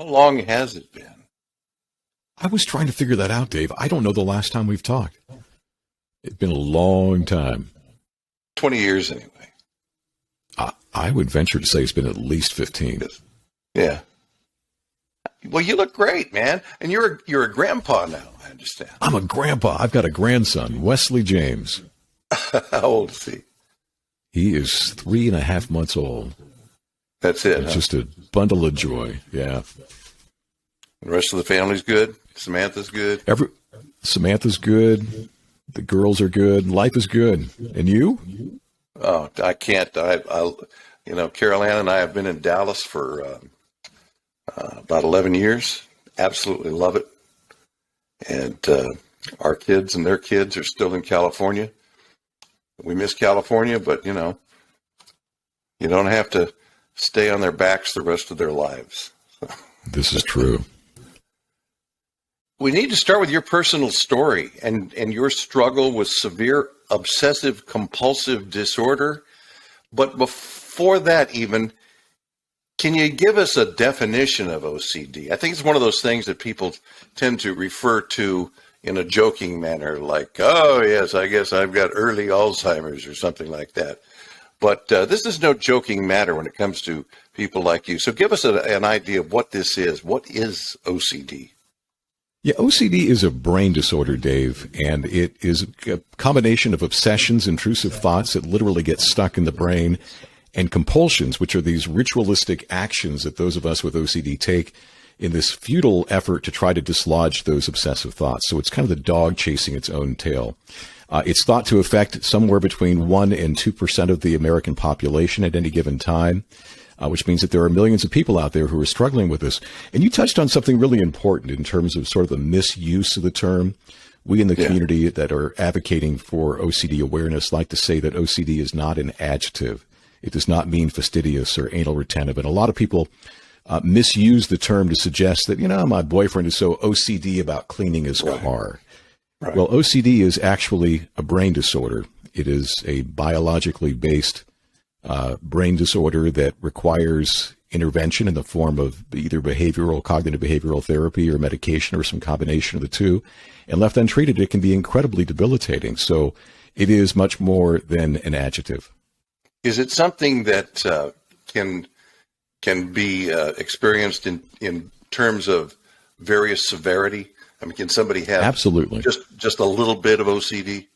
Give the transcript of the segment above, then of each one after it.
How long has it been? I was trying to figure that out, Dave. I don't know the last time we've talked. It's been a long time. 20 years anyway. I would venture to say it's been at least 15. Yeah. Well, you look great, man. And you're a grandpa now, I understand. I'm a grandpa. I've got a grandson, Wesley James. How old is he? He is 3.5 months old. That's it. It's just a bundle of joy. Yeah. The rest of the family's good? Samantha's good? Samantha's good. The girls are good. Life is good. And you? Oh, I can't. Carol Ann and I have been in Dallas for about 11 years. Absolutely love it. And our kids and their kids are still in California. We miss California, but, you don't have to stay on their backs the rest of their lives. This is true. We need to start with your personal story and your struggle with severe obsessive compulsive disorder. But before that even, can you give us a definition of OCD? I think it's one of those things that people tend to refer to in a joking manner, like, oh, yes, I guess I've got early Alzheimer's or something like that. But this is no joking matter when it comes to people like you. So give us an idea of what this is. What is OCD? Yeah, OCD is a brain disorder, Dave, and it is a combination of obsessions, intrusive thoughts that literally get stuck in the brain, and compulsions, which are these ritualistic actions that those of us with OCD take in this futile effort to try to dislodge those obsessive thoughts. So it's kind of the dog chasing its own tail. It's thought to affect somewhere between 1% and 2% of the American population at any given time. Which means that there are millions of people out there who are struggling with this. And you touched on something really important in terms of sort of the misuse of the term. We in the community that are advocating for OCD awareness like to say that OCD is not an adjective. It does not mean fastidious or anal retentive. And a lot of people misuse the term to suggest that, my boyfriend is so OCD about cleaning his car. Right. Well, OCD is actually a brain disorder. It is a biologically based brain disorder that requires intervention in the form of either cognitive behavioral therapy or medication or some combination of the two. And left untreated, it can be incredibly debilitating. So it is much more than an adjective. Is it something that can be experienced in terms of various severity? I mean, can somebody have absolutely just a little bit of OCD?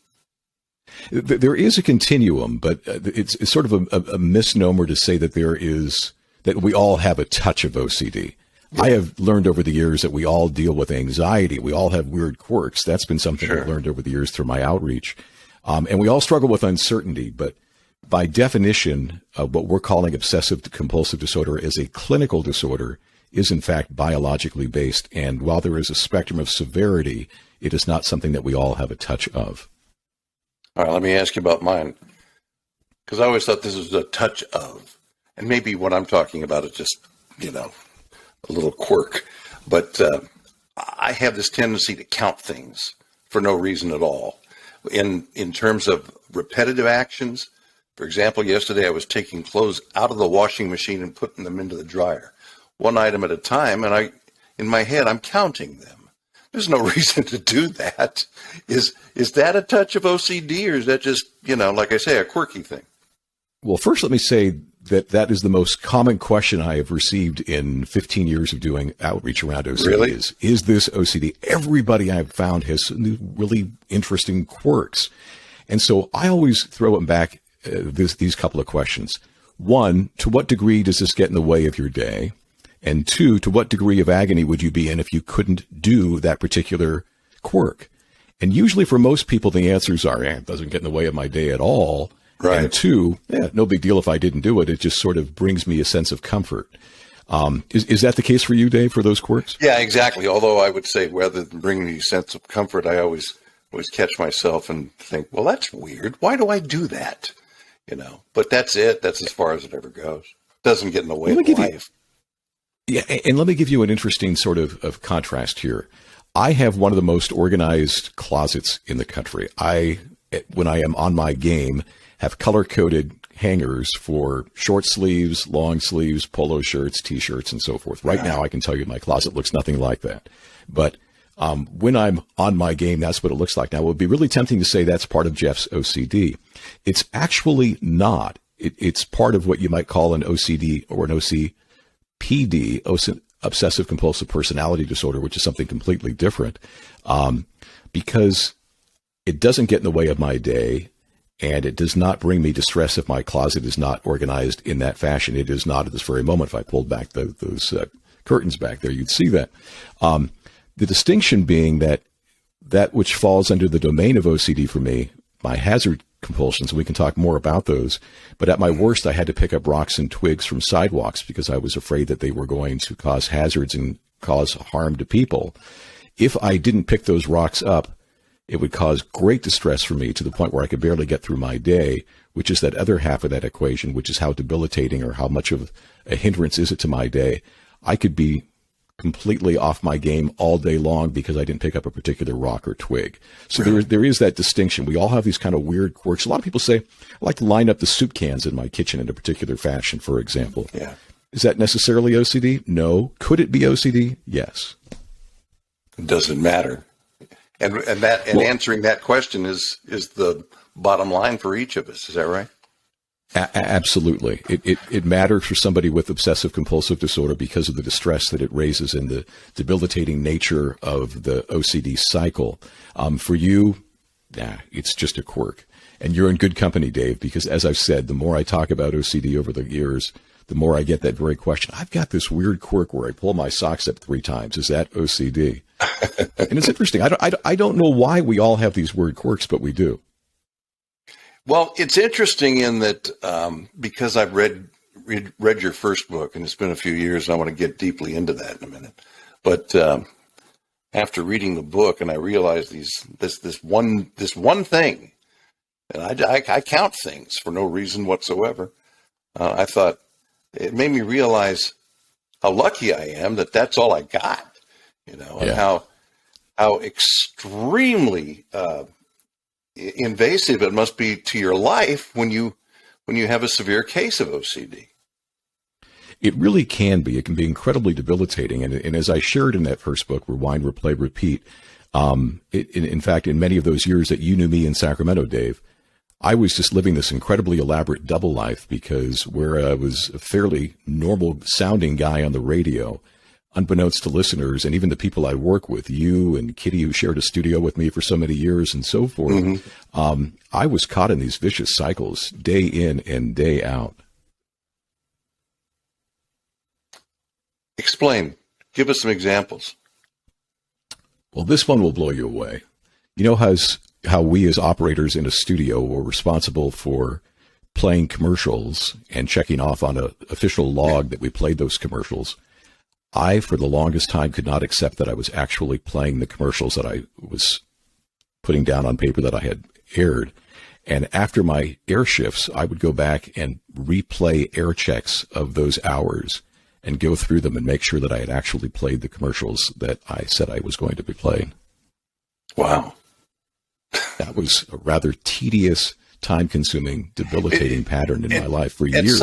There is a continuum, but it's sort of a misnomer to say that that we all have a touch of OCD. Yeah. I have learned over the years that we all deal with anxiety. We all have weird quirks. That's been something I've learned over the years through my outreach. And we all struggle with uncertainty, but by definition, what we're calling obsessive compulsive disorder is a clinical disorder is in fact biologically based. And while there is a spectrum of severity, it is not something that we all have a touch of. All right, let me ask you about mine, because I always thought this was a touch of, and maybe what I'm talking about is just, a little quirk. But I have this tendency to count things for no reason at all. In terms of repetitive actions, for example, yesterday I was taking clothes out of the washing machine and putting them into the dryer, one item at a time, and in my head, I'm counting them. There's no reason to do that. Is that a touch of OCD, or is that just, like I say, a quirky thing? Well, first, let me say that is the most common question I have received in 15 years of doing outreach around OCD. Really? Is this OCD? Everybody I've found has really interesting quirks. And so I always throw it back these couple of questions. One, to what degree does this get in the way of your day? And two, to what degree of agony would you be in if you couldn't do that particular quirk? And usually for most people, the answers are, it doesn't get in the way of my day at all. Right. And two, no big deal if I didn't do it. It just sort of brings me a sense of comfort. Is that the case for you, Dave, for those quirks? Yeah, exactly. Although I would say rather than bringing me a sense of comfort, I always catch myself and think, well, that's weird. Why do I do that? But that's it. That's as far as it ever goes. It doesn't get in the way of life. Yeah, and let me give you an interesting sort of contrast here. I have one of the most organized closets in the country. I when I am on my game, have color-coded hangers for short sleeves, long sleeves, polo shirts, T-shirts, and so forth. Right now, I can tell you my closet looks nothing like that. But when I'm on my game, that's what it looks like. Now, it would be really tempting to say that's part of Jeff's OCD. It's actually not. It's part of what you might call an OCD or an OCPD, Obsessive Compulsive Personality Disorder, which is something completely different, because it doesn't get in the way of my day, and it does not bring me distress if my closet is not organized in that fashion. It is not at this very moment. If I pulled back those curtains back there, you'd see that. The distinction being that which falls under the domain of OCD for me, my hazard compulsions, and we can talk more about those, but at my worst, I had to pick up rocks and twigs from sidewalks because I was afraid that they were going to cause hazards and cause harm to people. If I didn't pick those rocks up, it would cause great distress for me to the point where I could barely get through my day, which is that other half of that equation, which is how debilitating or how much of a hindrance is it to my day. I could be completely off my game all day long because I didn't pick up a particular rock or twig. So there is that distinction. We all have these kind of weird quirks. A lot of people say, I like to line up the soup cans in my kitchen in a particular fashion, for example. Yeah. Is that necessarily OCD? No. Could it be OCD? Yes. It doesn't matter. And answering that question is the bottom line for each of us. Is that right? Absolutely. It matters for somebody with obsessive compulsive disorder because of the distress that it raises and the debilitating nature of the OCD cycle. For you, it's just a quirk. And you're in good company, Dave, because as I've said, the more I talk about OCD over the years, the more I get that very question. I've got this weird quirk where I pull my socks up 3 times. Is that OCD? And it's interesting. I don't know why we all have these weird quirks, but we do. Well, it's interesting in that because I've read your first book, and it's been a few years, and I want to get deeply into that in a minute. But after reading the book, and I realized this one thing, and I count things for no reason whatsoever. I thought it made me realize how lucky I am that that's all I got, and how extremely invasive it must be to your life when you have a severe case of OCD. It really can be. It can be incredibly debilitating. And as I shared in that first book, Rewind, Replay, Repeat, in fact, in many of those years that you knew me in Sacramento, Dave, I was just living this incredibly elaborate double life because where I was a fairly normal sounding guy on the radio, unbeknownst to listeners and even the people I work with, you and Kitty, who shared a studio with me for so many years and so forth, I was caught in these vicious cycles day in and day out. Explain. Give us some examples. Well, this one will blow you away. You know how we as operators in a studio were responsible for playing commercials and checking off on an official log that we played those commercials. I, for the longest time, could not accept that I was actually playing the commercials that I was putting down on paper that I had aired. And after my air shifts, I would go back and replay air checks of those hours and go through them and make sure that I had actually played the commercials that I said I was going to be playing. Wow. That was a rather tedious, time-consuming, debilitating pattern in my life for years.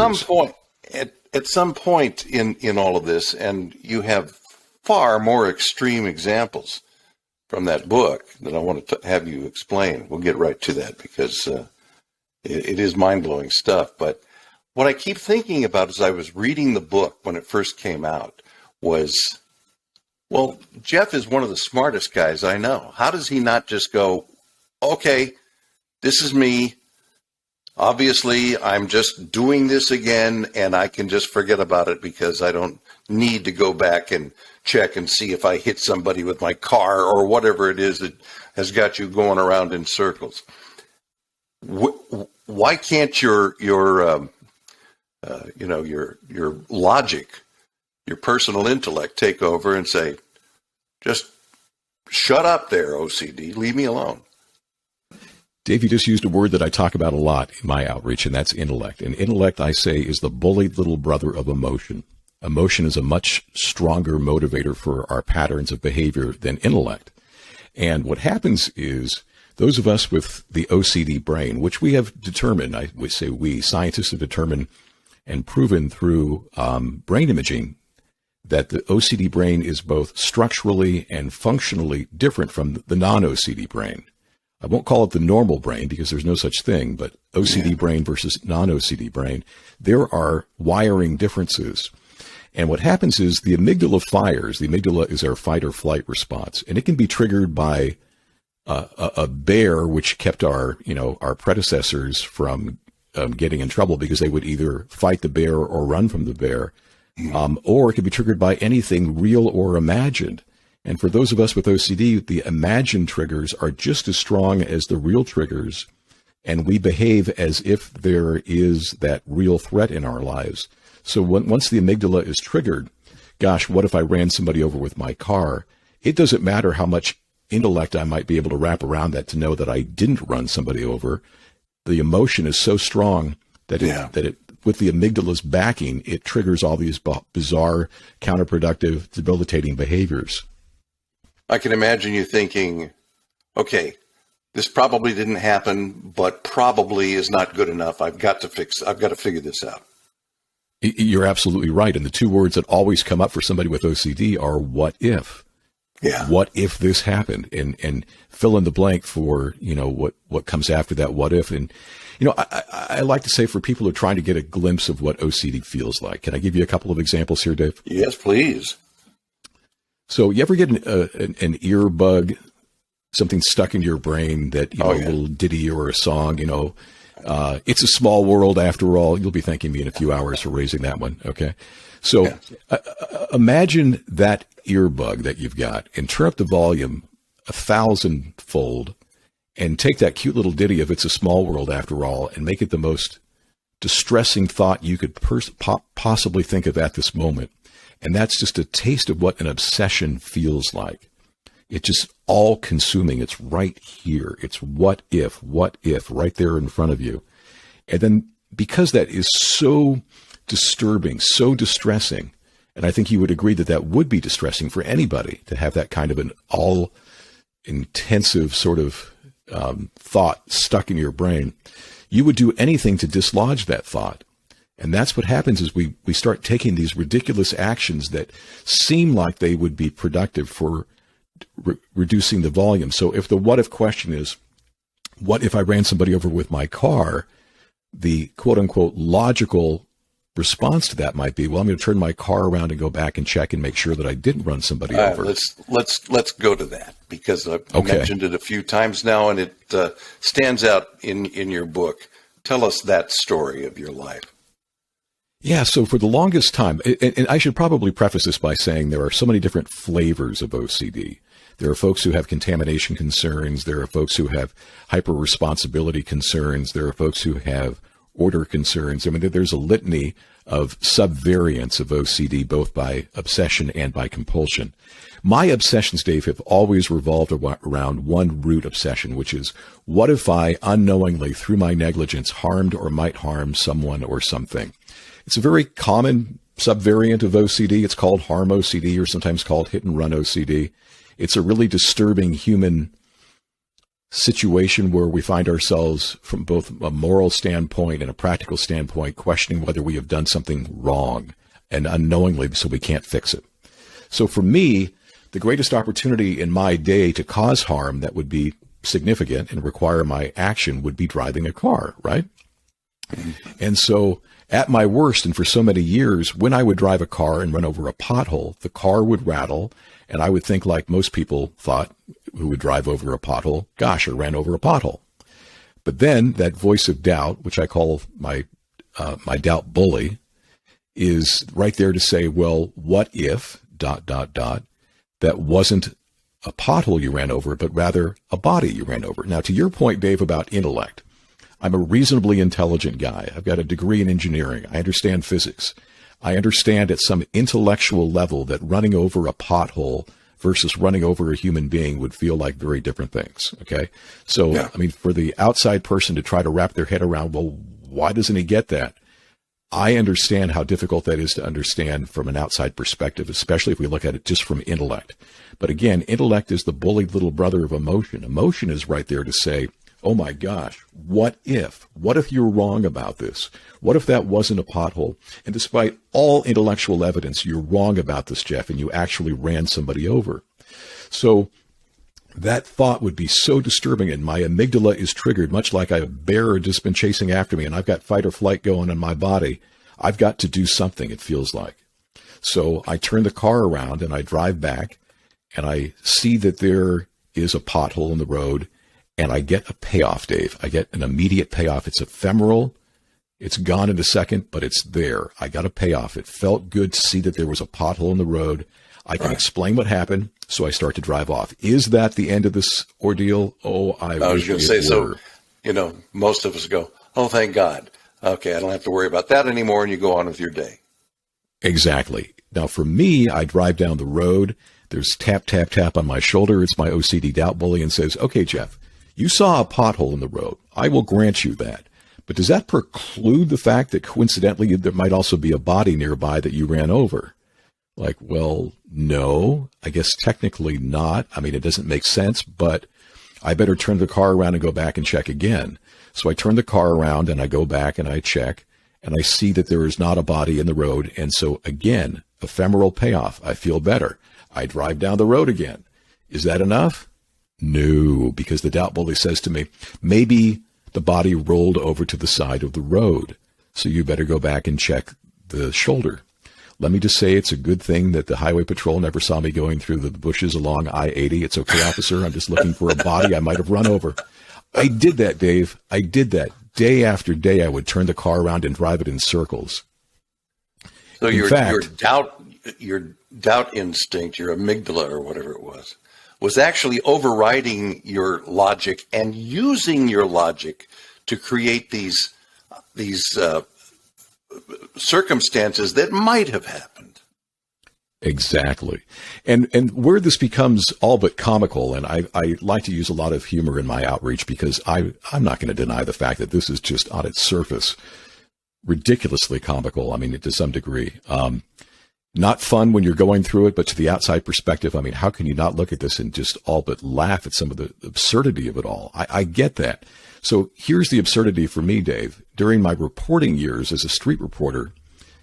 At some point in all of this, and you have far more extreme examples from that book that I want to have you explain. We'll get right to that because it is mind-blowing stuff. But what I keep thinking about as I was reading the book when it first came out was, well, Jeff is one of the smartest guys I know. How does he not just go, okay, this is me. Obviously, I'm just doing this again, and I can just forget about it because I don't need to go back and check and see if I hit somebody with my car or whatever it is that has got you going around in circles. Why can't your logic, your personal intellect take over and say, just shut up there, OCD, leave me alone? Dave, you just used a word that I talk about a lot in my outreach, and that's intellect. And intellect, I say, is the bullied little brother of emotion. Emotion is a much stronger motivator for our patterns of behavior than intellect. And what happens is those of us with the OCD brain, which we have determined, I would say scientists have determined and proven through brain imaging that the OCD brain is both structurally and functionally different from the non-OCD brain. I won't call it the normal brain because there's no such thing, but OCD brain versus non-OCD brain, there are wiring differences. And what happens is the amygdala fires. The amygdala is our fight or flight response, and it can be triggered by a bear, which kept our predecessors from getting in trouble because they would either fight the bear or run from the bear, or it can be triggered by anything real or imagined. And for those of us with OCD, the imagined triggers are just as strong as the real triggers, and we behave as if there is that real threat in our lives. So once the amygdala is triggered, gosh, what if I ran somebody over with my car? It doesn't matter how much intellect I might be able to wrap around that to know that I didn't run somebody over. The emotion is so strong that it with the amygdala's backing, it triggers all these bizarre, counterproductive, debilitating behaviors. I can imagine you thinking, okay, this probably didn't happen, but probably is not good enough. I've got to figure this out. You're absolutely right. And the two words that always come up for somebody with OCD are what if? Yeah. What if this happened? And fill in the blank for, what comes after that what if. And, I like to say for people who are trying to get a glimpse of what OCD feels like. Can I give you a couple of examples here, Dave? Yes, please. So you ever get an ear bug, something stuck in your brain that, a little ditty or a song, it's a small world after all. You'll be thanking me in a few hours for raising that one. Okay. So imagine that earbug that you've got and turn up the volume 1,000-fold and take that cute little ditty of It's a Small World After All and make it the most distressing thought you could possibly think of at this moment. And that's just a taste of what an obsession feels like. It's just all consuming. It's right here. It's what if right there in front of you. And then because that is so disturbing, so distressing, and I think you would agree that that would be distressing for anybody to have that kind of an all intensive sort of thought stuck in your brain, you would do anything to dislodge that thought. And that's what happens is we start taking these ridiculous actions that seem like they would be productive for reducing the volume. So if the what if question is, what if I ran somebody over with my car? The quote unquote logical response to that might be, well, I'm going to turn my car around and go back and check and make sure that I didn't run somebody over. Let's go to that because I've mentioned it a few times now, and it stands out in your book. Tell us that story of your life. Yeah, so for the longest time, and I should probably preface this by saying there are so many different flavors of OCD. There are folks who have contamination concerns. There are folks who have hyper-responsibility concerns. There are folks who have order concerns. I mean, there's a litany of subvariants of OCD, both by obsession and by compulsion. My obsessions, Dave, have always revolved around one root obsession, which is, what if I unknowingly, through my negligence, harmed or might harm someone or something? It's a very common subvariant of OCD. It's called harm OCD, or sometimes called hit and run OCD. It's a really disturbing human situation where we find ourselves from both a moral standpoint and a practical standpoint questioning whether we have done something wrong and unknowingly, so we can't fix it. So for me, the greatest opportunity in my day to cause harm that would be significant and require my action would be driving a car, right? And so at my worst, and for so many years, when I would drive a car and run over a pothole, the car would rattle, and I would think, like most people thought who would drive over a pothole, gosh, I ran over a pothole. But then that voice of doubt, which I call my doubt bully, is right there to say, well, what if, ... that wasn't a pothole you ran over, but rather a body you ran over. Now, to your point, Dave, about intellect, I'm a reasonably intelligent guy. I've got a degree in engineering. I understand physics. I understand at some intellectual level that running over a pothole versus running over a human being would feel like very different things. Okay. So, I mean, for the outside person to try to wrap their head around, well, why doesn't he get that? I understand how difficult that is to understand from an outside perspective, especially if we look at it just from intellect. But again, intellect is the bullied little brother of emotion. Emotion is right there to say, oh my gosh, what if? What if you're wrong about this? What if that wasn't a pothole? And despite all intellectual evidence, you're wrong about this, Jeff, and you actually ran somebody over. So that thought would be so disturbing, and my amygdala is triggered, much like a bear had just been chasing after me, and I've got fight or flight going in my body. I've got to do something, it feels like. So I turn the car around, and I drive back, and I see that there is a pothole in the road, and I get a payoff, Dave. I get an immediate payoff. It's ephemeral. It's gone in a second, but it's there. I got a payoff. It felt good to see that there was a pothole in the road. I can explain what happened, so I start to drive off. Is that the end of this ordeal? Oh, I was going to say, so, most of us go, oh, thank God. Okay, I don't have to worry about that anymore, and you go on with your day. Exactly. Now, for me, I drive down the road. There's tap, tap, tap on my shoulder. It's my OCD doubt bully and says, okay, Jeff, you saw a pothole in the road. I will grant you that. But does that preclude the fact that coincidentally there might also be a body nearby that you ran over? Like, well, no, I guess technically not. I mean, it doesn't make sense, but I better turn the car around and go back and check again. So I turn the car around and I go back and I check and I see that there is not a body in the road. And so again, ephemeral payoff. I feel better. I drive down the road again. Is that enough? No, because the doubt bully says to me, maybe the body rolled over to the side of the road. So you better go back and check the shoulder. Let me just say it's a good thing that the highway patrol never saw me going through the bushes along I-80. It's okay, officer. I'm just looking for a body I might have run over. I did that, Dave. I did that. Day after day, I would turn the car around and drive it in circles. So your doubt instinct, your amygdala or whatever it was actually overriding your logic and using your logic to create these circumstances that might have happened. Exactly. And where this becomes all but comical, and I like to use a lot of humor in my outreach because I'm not going to deny the fact that this is just on its surface ridiculously comical. I mean, to some degree. Not fun when you're going through it, but to the outside perspective, I mean, how can you not look at this and just all but laugh at some of the absurdity of it all? I get that. So here's the absurdity for me, Dave. During my reporting years as a street reporter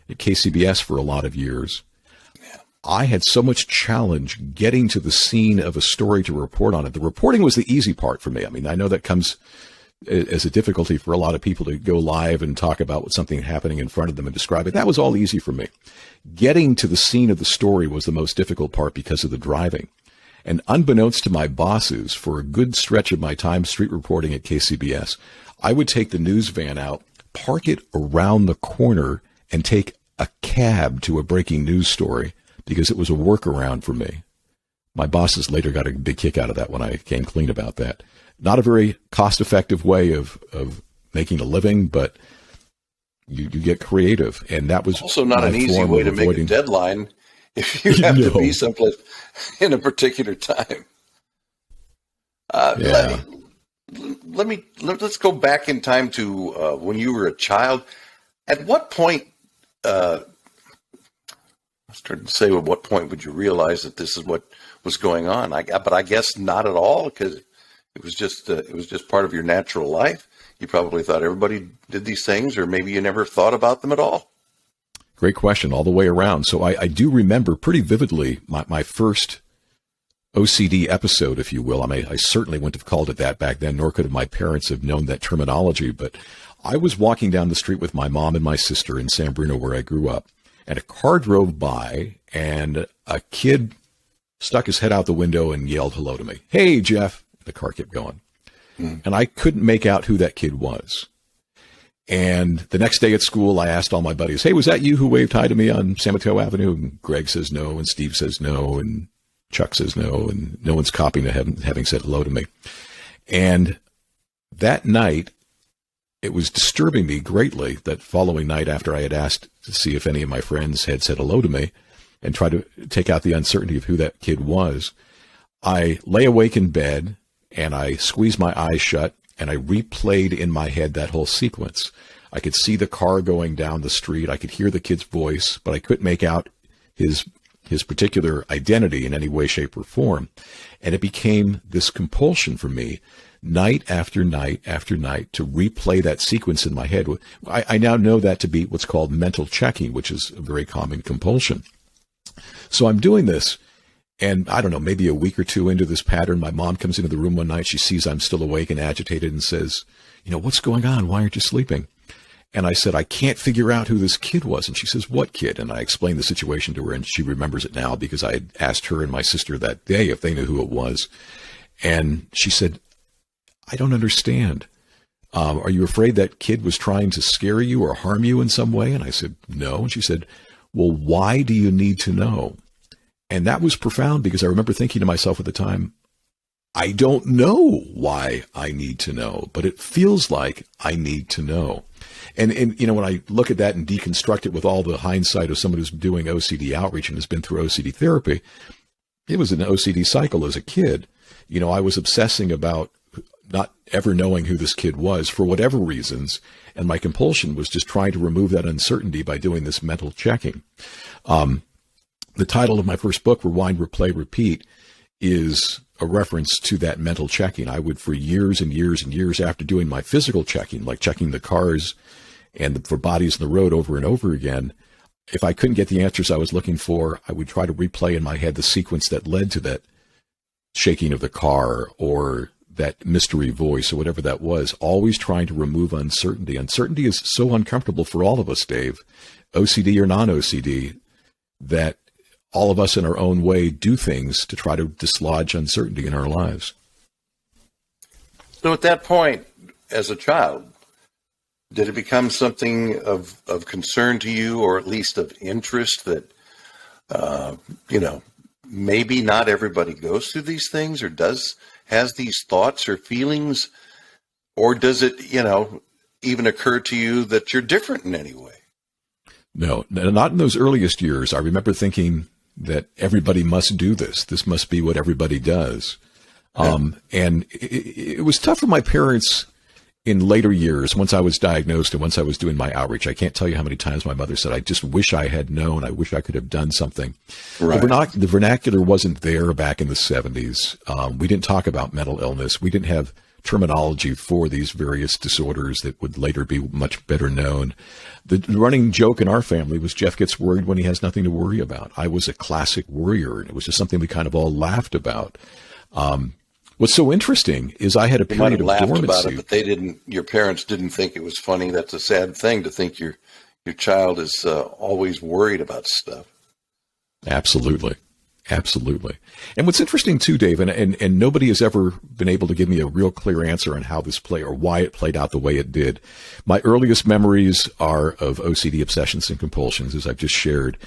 at KCBS for a lot of years, I had so much challenge getting to the scene of a story to report on it. The reporting was the easy part for me. I mean, I know that comes as a difficulty for a lot of people to go live and talk about what something happening in front of them and describe it. That was all easy for me. Getting to the scene of the story was the most difficult part because of the driving. And unbeknownst to my bosses, for a good stretch of my time street reporting at KCBS, I would take the news van out, park it around the corner, and take a cab to a breaking news story because it was a workaround for me. My bosses later got a big kick out of that when I came clean about that. Not a very cost-effective way of making a living, but you get creative. And that was also not an easy way to make a deadline if you have to be someplace in a particular time. Let's go back in time to when you were a child. At what point, I was trying to say, at what point would you realize that this is what was going on? But I guess not at all, because it was just part of your natural life. You probably thought everybody did these things, or maybe you never thought about them at all. Great question all the way around. So I do remember pretty vividly my first OCD episode, if you will. I mean, I certainly wouldn't have called it that back then, nor could have my parents have known that terminology. But I was walking down the street with my mom and my sister in San Bruno, where I grew up, and a car drove by, and a kid stuck his head out the window and yelled hello to me. Hey, Jeff. The car kept going. And I couldn't make out who that kid was. And the next day at school, I asked all my buddies, hey, was that you who waved hi to me on San Mateo Avenue? And Greg says no, and Steve says no, and Chuck says no, and no one's copying to having said hello to me. And that night, it was disturbing me greatly that following night, after I had asked to see if any of my friends had said hello to me and tried to take out the uncertainty of who that kid was, I lay awake in bed and I squeezed my eyes shut and I replayed in my head that whole sequence. I could see the car going down the street. I could hear the kid's voice, but I couldn't make out his particular identity in any way, shape, or form. And it became this compulsion for me, night after night after night, to replay that sequence in my head. I now know that to be what's called mental checking, which is a very common compulsion. So I'm doing this, and I don't know, maybe a week or two into this pattern, my mom comes into the room one night. She sees I'm still awake and agitated and says, what's going on? Why aren't you sleeping? And I said, I can't figure out who this kid was. And she says, what kid? And I explained the situation to her, and she remembers it now because I had asked her and my sister that day if they knew who it was. And she said, I don't understand. Are you afraid that kid was trying to scare you or harm you in some way? And I said, no. And she said, well, why do you need to know? And that was profound because I remember thinking to myself at the time, I don't know why I need to know, but it feels like I need to know. And when I look at that and deconstruct it with all the hindsight of someone who's doing OCD outreach and has been through OCD therapy, it was an OCD cycle as a kid. I was obsessing about not ever knowing who this kid was for whatever reasons, and my compulsion was just trying to remove that uncertainty by doing this mental checking. The title of my first book, Rewind, Replay, Repeat, is a reference to that mental checking. I would, for years and years and years after doing my physical checking, like checking the cars and for bodies on the road over and over again, if I couldn't get the answers I was looking for, I would try to replay in my head the sequence that led to that shaking of the car or that mystery voice or whatever that was, always trying to remove uncertainty. Uncertainty is so uncomfortable for all of us, Dave, OCD or non-OCD, that all of us in our own way do things to try to dislodge uncertainty in our lives. So at that point, as a child, did it become something of concern to you, or at least of interest that, maybe not everybody goes through these things or has these thoughts or feelings, or does it, even occur to you that you're different in any way? No, not in those earliest years. I remember thinking that everybody must do this. This must be what everybody does. Yeah. And it was tough for my parents in later years, once I was diagnosed and once I was doing my outreach. I can't tell you how many times my mother said, I just wish I had known. I wish I could have done something. Right. The vernacular wasn't there back in the 70s. We didn't talk about mental illness. We didn't have terminology for these various disorders that would later be much better known. The running joke in our family was Jeff gets worried when he has nothing to worry about. I was a classic worrier, and it was just something we kind of all laughed about. What's so interesting is I had a period of dormancy. About it, but your parents didn't think it was funny. That's a sad thing to think your child is always worried about stuff. Absolutely. Absolutely. And what's interesting too, Dave, and nobody has ever been able to give me a real clear answer on how this played or why it played out the way it did. My earliest memories are of OCD obsessions and compulsions, as I've just shared,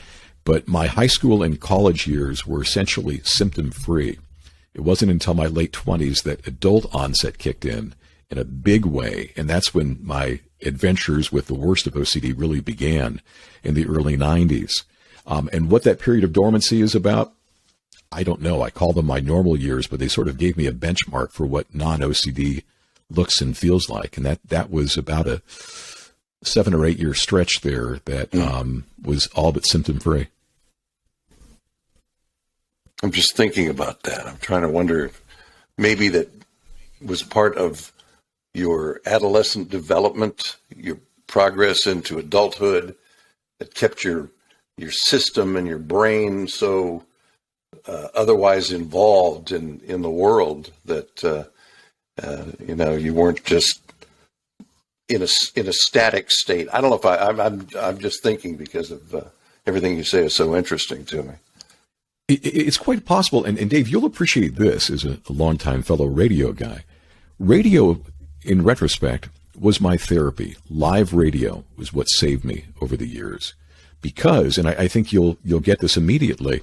but my high school and college years were essentially symptom-free. It wasn't until my late 20s that adult onset kicked in a big way, and that's when my adventures with the worst of OCD really began in the early 90s. And what that period of dormancy is about, I don't know. I call them my normal years, but they sort of gave me a benchmark for what non-OCD looks and feels like. And that was about a 7 or 8 year stretch there that was all but symptom-free. I'm just thinking about that. I'm trying to wonder if maybe that was part of your adolescent development, your progress into adulthood, that kept your system and your brain so otherwise involved in the world that you weren't just in a static state. I don't know if I'm just thinking because of everything you say is so interesting to me. It's quite possible, and Dave, you'll appreciate this as a longtime fellow radio guy. Radio, in retrospect, was my therapy. Live radio was what saved me over the years, because, and I think you'll get this immediately.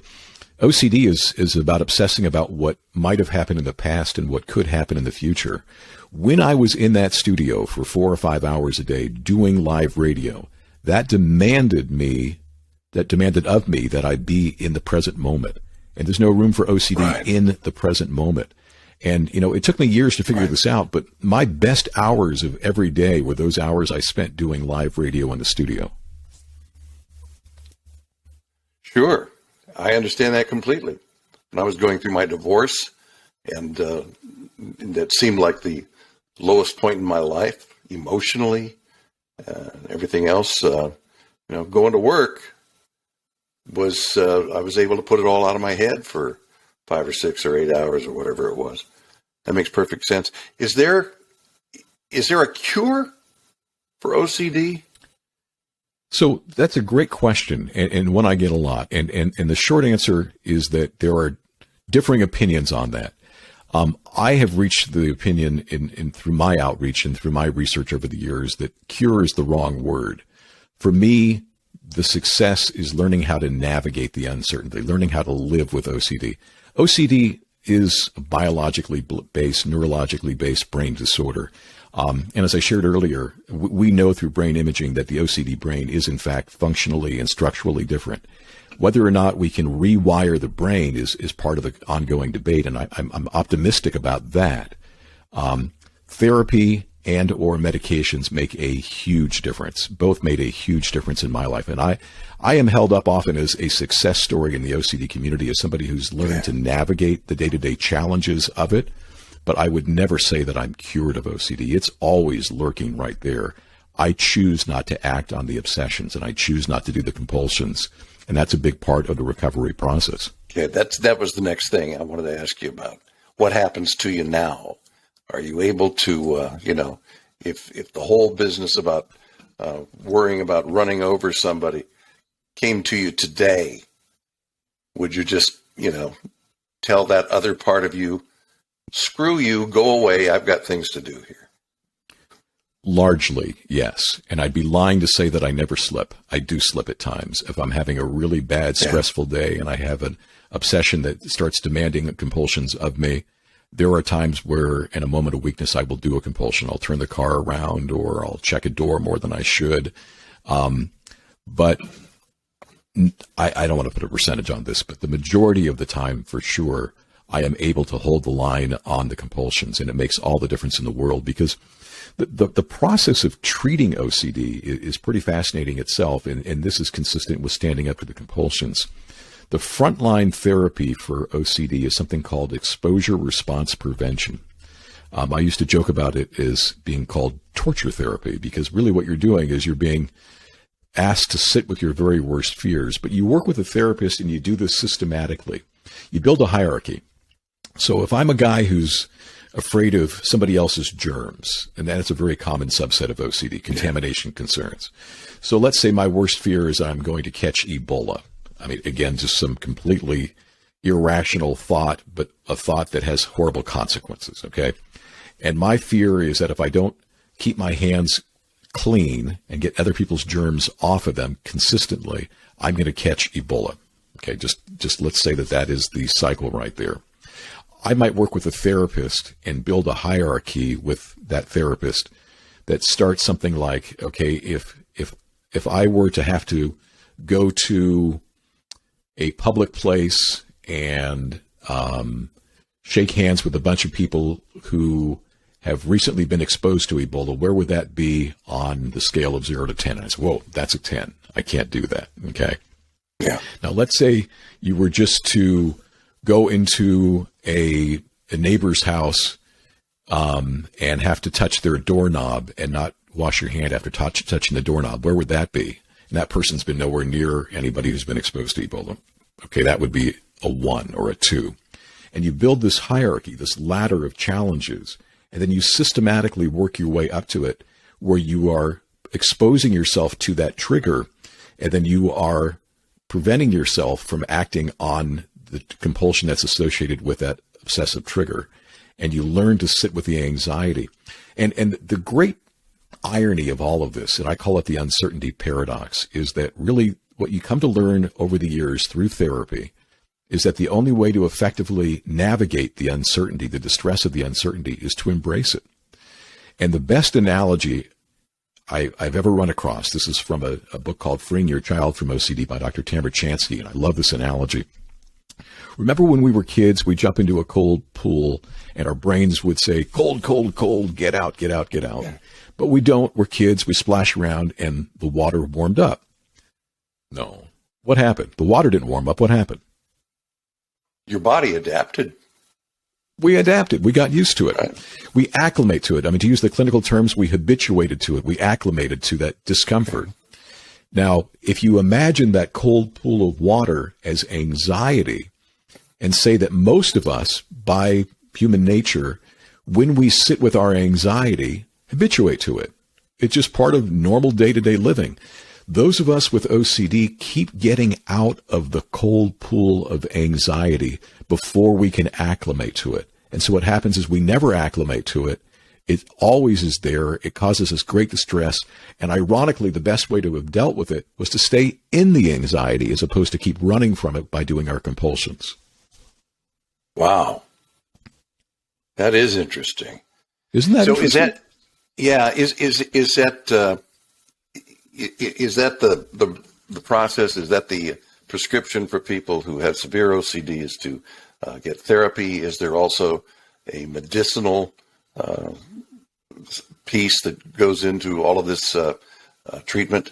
OCD is about obsessing about what might have happened in the past and what could happen in the future. When I was in that studio for 4 or 5 hours a day doing live radio, that demanded of me that I be in the present moment. And there's no room for OCD in the present moment. And, it took me years to figure this out, but my best hours of every day were those hours I spent doing live radio in the studio. Sure. I understand that completely. When I was going through my divorce, and that seemed like the lowest point in my life, emotionally, everything else, going to work was, I was able to put it all out of my head for 5 or 6 or 8 hours or whatever it was. That makes perfect sense. Is there a cure for OCD? So that's a great question, and one I get a lot. And the short answer is that there are differing opinions on that. I have reached the opinion in through my outreach and through my research over the years that cure is the wrong word. For me, the success is learning how to navigate the uncertainty, learning how to live with OCD. OCD is a biologically based, neurologically based brain disorder. And as I shared earlier, we know through brain imaging that the OCD brain is in fact functionally and structurally different. Whether or not we can rewire the brain is part of the ongoing debate, and I'm optimistic about that. Therapy and or medications make a huge difference. Both made a huge difference in my life. And I am held up often as a success story in the OCD community as somebody who's learning to navigate the day-to-day challenges of it. But I would never say that I'm cured of OCD. It's always lurking right there. I choose not to act on the obsessions, and I choose not to do the compulsions. And that's a big part of the recovery process. Okay, that was the next thing I wanted to ask you about. What happens to you now? Are you able to, if the whole business about worrying about running over somebody came to you today, would you just, tell that other part of you, screw you, go away, I've got things to do here? Largely, yes. And I'd be lying to say that I never slip. I do slip at times. If I'm having a really bad, stressful day and I have an obsession that starts demanding compulsions of me, there are times where in a moment of weakness, I will do a compulsion. I'll turn the car around or I'll check a door more than I should. But I don't want to put a percentage on this, but the majority of the time, for sure, I am able to hold the line on the compulsions, and it makes all the difference in the world because the process of treating OCD is pretty fascinating itself, and this is consistent with standing up to the compulsions. The frontline therapy for OCD is something called exposure response prevention. I used to joke about it as being called torture therapy because really what you're doing is you're being asked to sit with your very worst fears, but you work with a therapist and you do this systematically. You build a hierarchy. So if I'm a guy who's afraid of somebody else's germs, and that's a very common subset of OCD, contamination concerns. So let's say my worst fear is I'm going to catch Ebola. I mean, again, just some completely irrational thought, but a thought that has horrible consequences, okay? And my fear is that if I don't keep my hands clean and get other people's germs off of them consistently, I'm going to catch Ebola. Okay, just let's say that is the cycle right there. I might work with a therapist and build a hierarchy with that therapist that starts something like, okay, if I were to have to go to a public place and shake hands with a bunch of people who have recently been exposed to Ebola, where would that be on the scale of 0 to 10? And I said, whoa, that's a 10. I can't do that. Okay. Yeah. Now, let's say you were just to go into a neighbor's house and have to touch their doorknob and not wash your hand after touching the doorknob. Where would that be? And that person's been nowhere near anybody who's been exposed to Ebola. Okay, that would be a 1 or a 2. And you build this hierarchy, this ladder of challenges, and then you systematically work your way up to it where you are exposing yourself to that trigger, and then you are preventing yourself from acting on the compulsion that's associated with that obsessive trigger. And you learn to sit with the anxiety. And the great irony of all of this, and I call it the uncertainty paradox, is that really what you come to learn over the years through therapy is that the only way to effectively navigate the uncertainty, the distress of the uncertainty, is to embrace it. And the best analogy I've ever run across, this is from a book called Freeing Your Child from OCD by Dr. Tamara Chansky, and I love this analogy. Remember when we were kids, we jump into a cold pool and our brains would say, cold, cold, cold, get out, get out, get out. Yeah. But we don't. We're kids. We splash around and the water warmed up. No. What happened? The water didn't warm up. What happened? Your body adapted. We adapted. We got used to it. Right. We acclimate to it. I mean, to use the clinical terms, we habituated to it. We acclimated to that discomfort. Now, if you imagine that cold pool of water as anxiety and say that most of us, by human nature, when we sit with our anxiety, habituate to it. It's just part of normal day-to-day living. Those of us with OCD keep getting out of the cold pool of anxiety before we can acclimate to it. And so what happens is we never acclimate to it. It always is there. It causes us great distress. And ironically, the best way to have dealt with it was to stay in the anxiety as opposed to keep running from it by doing our compulsions. Wow. That is interesting. Isn't that so interesting? Is that, yeah, is that the process? Is that the prescription for people who have severe OCD is to get therapy? Is there also a medicinal piece that goes into all of this treatment?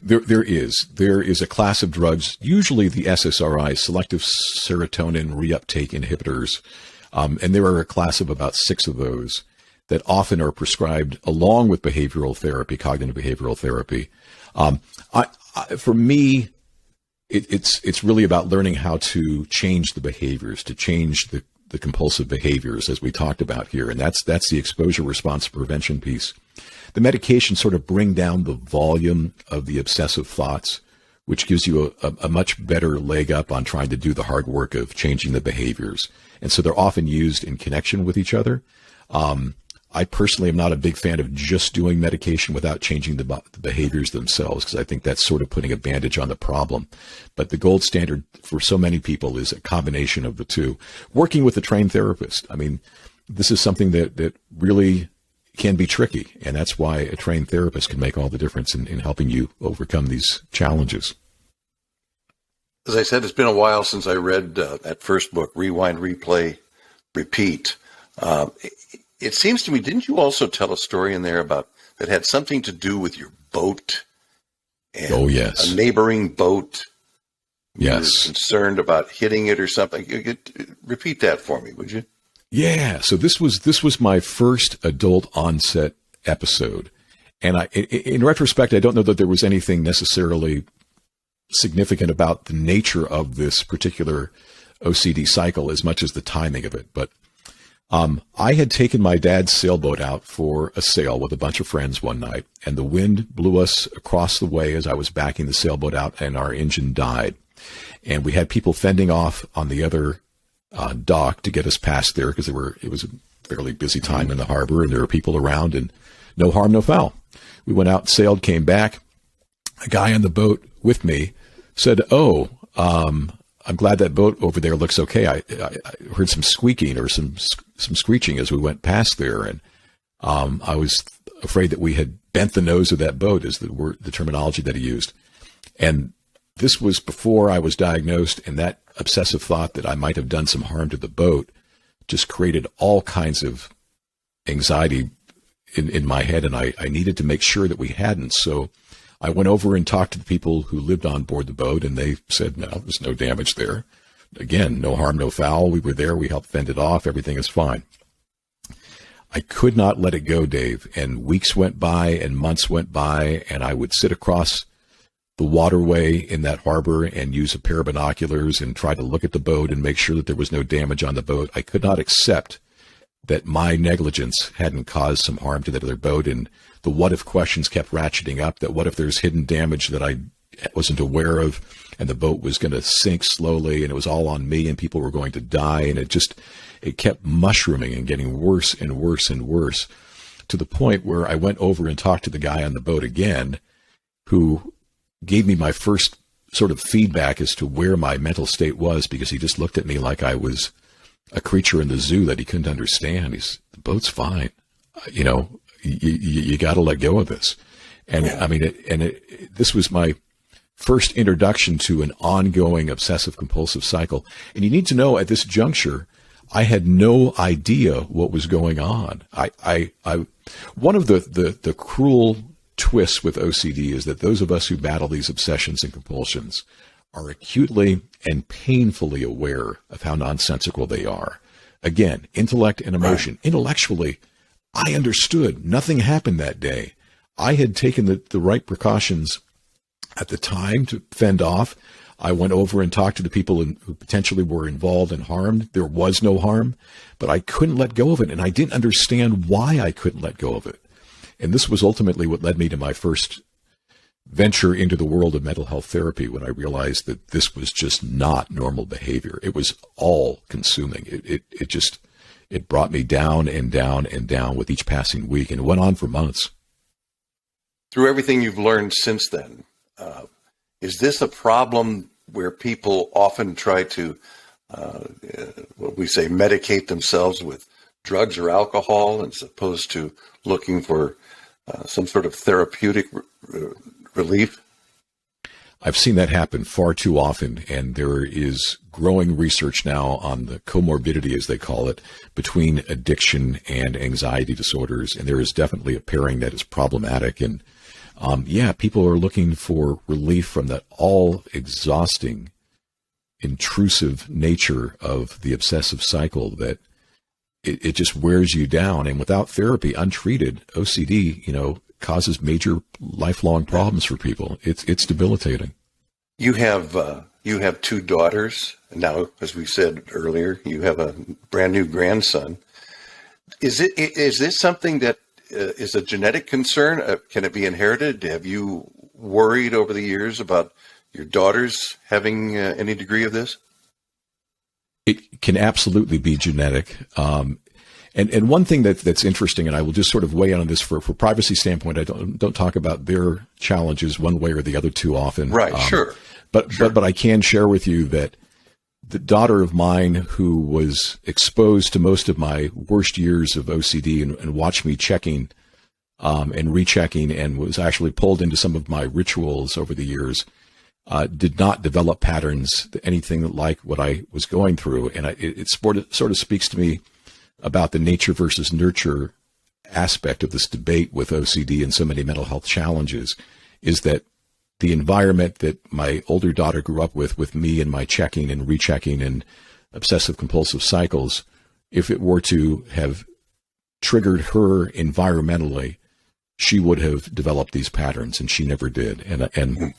There is a class of drugs, usually the SSRIs, selective serotonin reuptake inhibitors, and there are a class of about 6 of those that often are prescribed along with behavioral therapy, cognitive behavioral therapy. For me, it's really about learning how to change the behaviors, to change the compulsive behaviors, as we talked about here, and that's the exposure response prevention piece. The medications sort of bring down the volume of the obsessive thoughts, which gives you a much better leg up on trying to do the hard work of changing the behaviors. And so they're often used in connection with each other. I personally am not a big fan of just doing medication without changing the behaviors themselves, because I think that's sort of putting a bandage on the problem. But the gold standard for so many people is a combination of the two. Working with a trained therapist, I mean, this is something that really can be tricky, and that's why a trained therapist can make all the difference in helping you overcome these challenges. As I said, it's been a while since I read that first book, Rewind, Replay, Repeat. It seems to me, didn't you also tell a story in there about that had something to do with your boat? And oh, yes. A neighboring boat. Yes. You were concerned about hitting it or something. Repeat that for me, would you? Yeah. So this was my first adult onset episode. And in retrospect, I don't know that there was anything necessarily significant about the nature of this particular OCD cycle as much as the timing of it. But I had taken my dad's sailboat out for a sail with a bunch of friends one night, and the wind blew us across the way as I was backing the sailboat out, and our engine died. And we had people fending off on the other dock to get us past there because it was a fairly busy time in the harbor, and there were people around, and no harm, no foul. We went out, sailed, came back. A guy on the boat with me said, I'm glad that boat over there looks okay. I heard some squeaking or some screeching as we went past there, and I was afraid that we had bent the nose of that boat, is the terminology that he used. And this was before I was diagnosed, and that obsessive thought that I might have done some harm to the boat just created all kinds of anxiety in my head, and I needed to make sure that we hadn't. So I went over and talked to the people who lived on board the boat, and they said, no, there's no damage there. Again, no harm, no foul. We were there. We helped fend it off. Everything is fine. I could not let it go, Dave. And weeks went by and months went by, and I would sit across the waterway in that harbor and use a pair of binoculars and try to look at the boat and make sure that there was no damage on the boat. I could not accept that my negligence hadn't caused some harm to that other boat, and the what if questions kept ratcheting up, that what if there's hidden damage that I wasn't aware of, and the boat was going to sink slowly, and it was all on me, and people were going to die, and it kept mushrooming and getting worse and worse and worse, to the point where I went over and talked to the guy on the boat again, who gave me my first sort of feedback as to where my mental state was, because he just looked at me like I was a creature in the zoo that he couldn't understand. The boat's fine. You got to let go of this. And I mean, this was my first introduction to an ongoing obsessive compulsive cycle. And you need to know at this juncture, I had no idea what was going on. One of the cruel twists with OCD is that those of us who battle these obsessions and compulsions are acutely and painfully aware of how nonsensical they are. Again, intellect and emotion. Right. Intellectually, I understood. Nothing happened that day. I had taken the right precautions at the time to fend off. I went over and talked to the people who potentially were involved and harmed. There was no harm, but I couldn't let go of it, and I didn't understand why I couldn't let go of it. And this was ultimately what led me to my first venture into the world of mental health therapy, when I realized that this was just not normal behavior. It was all consuming. It brought me down and down and down with each passing week, and it went on for months. Through everything you've learned since then, is this a problem where people often try to, what we say, medicate themselves with drugs or alcohol, as opposed to looking for some sort of therapeutic relief? I've seen that happen far too often, and there is growing research now on the comorbidity, as they call it, between addiction and anxiety disorders, and there is definitely a pairing that is problematic. And people are looking for relief from that all-exhausting, intrusive nature of the obsessive cycle that it just wears you down. And without therapy, untreated, OCD, causes major lifelong problems for people. It's debilitating. You have two daughters. Now, as we said earlier, you have a brand new grandson. Is this something that is a genetic concern? Can it be inherited? Have you worried over the years about your daughters having any degree of this? It can absolutely be genetic. And one thing that's interesting, and I will just sort of weigh in on this for privacy standpoint, I don't talk about their challenges one way or the other too often. Right, sure. But I can share with you that the daughter of mine, who was exposed to most of my worst years of OCD and watched me checking and rechecking, and was actually pulled into some of my rituals over the years, did not develop patterns, anything like what I was going through. And it sort of speaks to me about the nature versus nurture aspect of this debate with OCD and so many mental health challenges, is that the environment that my older daughter grew up with me and my checking and rechecking and obsessive compulsive cycles, if it were to have triggered her environmentally, she would have developed these patterns, and she never did. And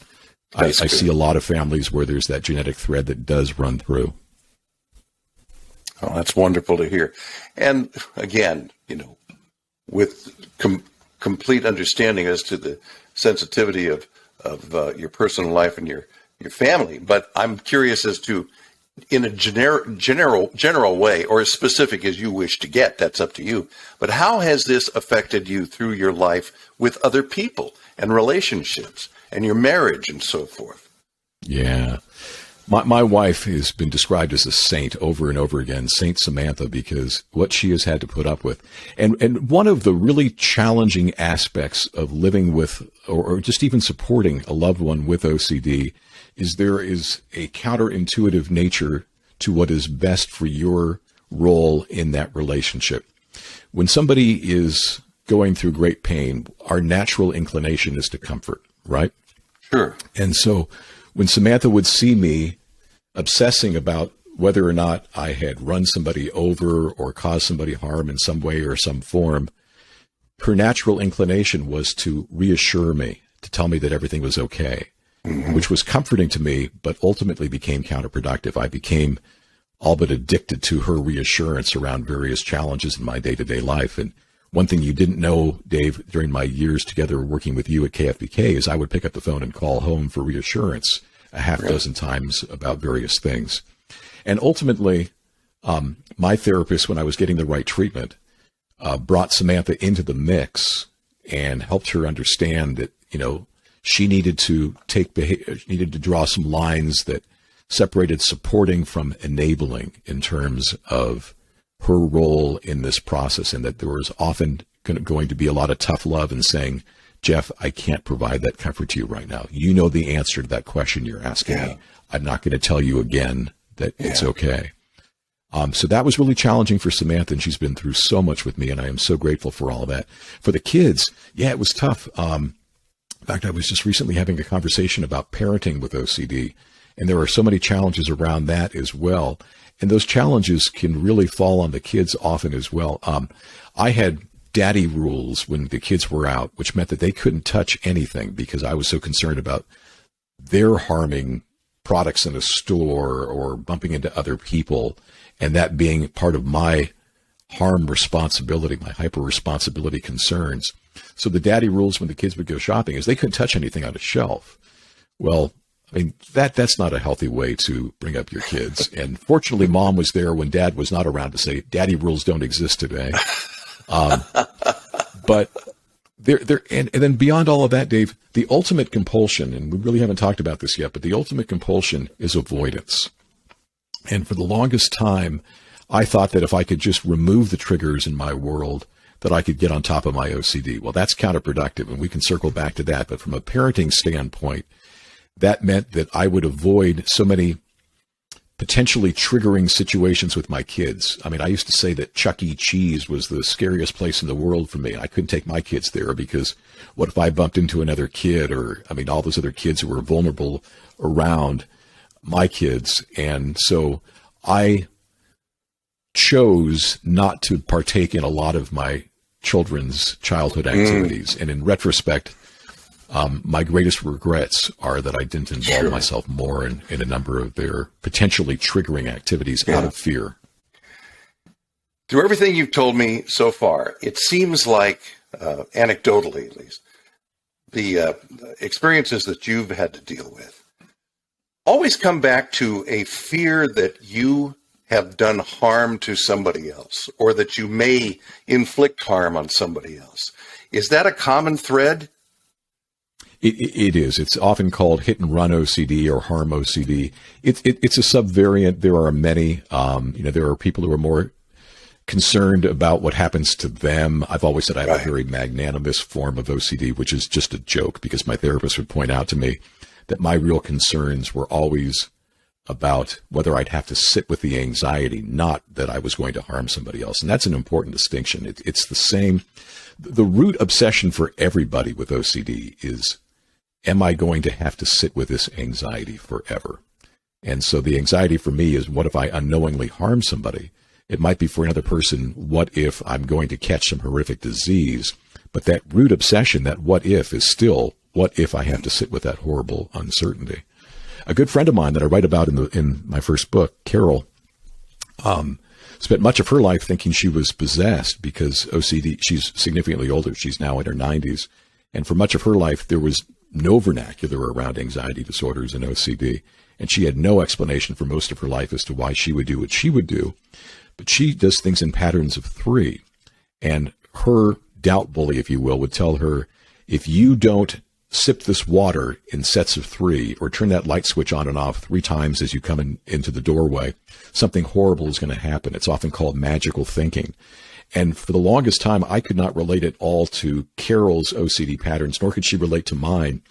I see a lot of families where there's that genetic thread that does run through. Oh, that's wonderful to hear. And again, with complete understanding as to the sensitivity of your personal life and your family. But I'm curious as to, in a general way, or as specific as you wish to get, that's up to you. But how has this affected you through your life with other people and relationships and your marriage and so forth? Yeah. My wife has been described as a saint over and over again, Saint Samantha, because what she has had to put up with. And one of the really challenging aspects of living with, or just even supporting a loved one with OCD, is there is a counterintuitive nature to what is best for your role in that relationship. When somebody is going through great pain, our natural inclination is to comfort, right? Sure. And so when Samantha would see me obsessing about whether or not I had run somebody over or caused somebody harm in some way or some form, her natural inclination was to reassure me, to tell me that everything was okay, which was comforting to me, but ultimately became counterproductive. I became all but addicted to her reassurance around various challenges in my day-to-day life. And one thing you didn't know, Dave, during my years together working with you at KFBK, is I would pick up the phone and call home for reassurance a half dozen times about various things. And ultimately, my therapist, when I was getting the right treatment, brought Samantha into the mix and helped her understand that, she needed to needed to draw some lines that separated supporting from enabling in terms of her role in this process, and that there was often going to be a lot of tough love and saying, Jeff, I can't provide that comfort to you right now. You know the answer to that question you're asking me. I'm not going to tell you again that it's okay. So that was really challenging for Samantha, and she's been through so much with me, and I am so grateful for all of that. For the kids, it was tough. In fact, I was just recently having a conversation about parenting with OCD, and there are so many challenges around that as well. And those challenges can really fall on the kids often as well. I had daddy rules when the kids were out, which meant that they couldn't touch anything because I was so concerned about their harming products in a store or bumping into other people, and that being part of my harm responsibility, my hyper responsibility concerns. So the daddy rules when the kids would go shopping is they couldn't touch anything on a shelf. Well, I mean, that's not a healthy way to bring up your kids. And fortunately, mom was there when dad was not around to say, daddy rules don't exist today. But and then beyond all of that, Dave, the ultimate compulsion, and we really haven't talked about this yet, but the ultimate compulsion is avoidance. And for the longest time, I thought that if I could just remove the triggers in my world, that I could get on top of my OCD. Well, that's counterproductive, and we can circle back to that. But from a parenting standpoint, that meant that I would avoid so many potentially triggering situations with my kids. I mean, I used to say that Chuck E. Cheese was the scariest place in the world for me. I couldn't take my kids there because what if I bumped into another kid or, I mean, all those other kids who were vulnerable around my kids. And so I chose not to partake in a lot of my children's childhood activities. And in retrospect, my greatest regrets are that I didn't involve myself more in a number of their potentially triggering activities out of fear. Through everything you've told me so far, it seems like, anecdotally at least, the experiences that you've had to deal with always come back to a fear that you have done harm to somebody else or that you may inflict harm on somebody else. Is that a common thread? It is. It's often called hit and run OCD or harm OCD. It's a subvariant. There are many. There are people who are more concerned about what happens to them. I've always said I have a very magnanimous form of OCD, which is just a joke because my therapist would point out to me that my real concerns were always about whether I'd have to sit with the anxiety, not that I was going to harm somebody else. And that's an important distinction. It's the same. The root obsession for everybody with OCD is, am I going to have to sit with this anxiety forever? And so the anxiety for me is, what if I unknowingly harm somebody? It might be for another person, what if I'm going to catch some horrific disease? But that root obsession, that what if, is still, what if I have to sit with that horrible uncertainty? A good friend of mine that I write about in my first book, Carol, spent much of her life thinking she was possessed because OCD, she's significantly older. She's now in her 90s. And for much of her life, there was no vernacular around anxiety disorders and OCD. And she had no explanation for most of her life as to why she would do what she would do. But she does things in patterns of 3. And her doubt bully, if you will, would tell her, if you don't sip this water in sets of 3 or turn that light switch on and off 3 times as you come into the doorway, something horrible is going to happen. It's often called magical thinking. And for the longest time, I could not relate it all to Carol's OCD patterns, nor could she relate to mine.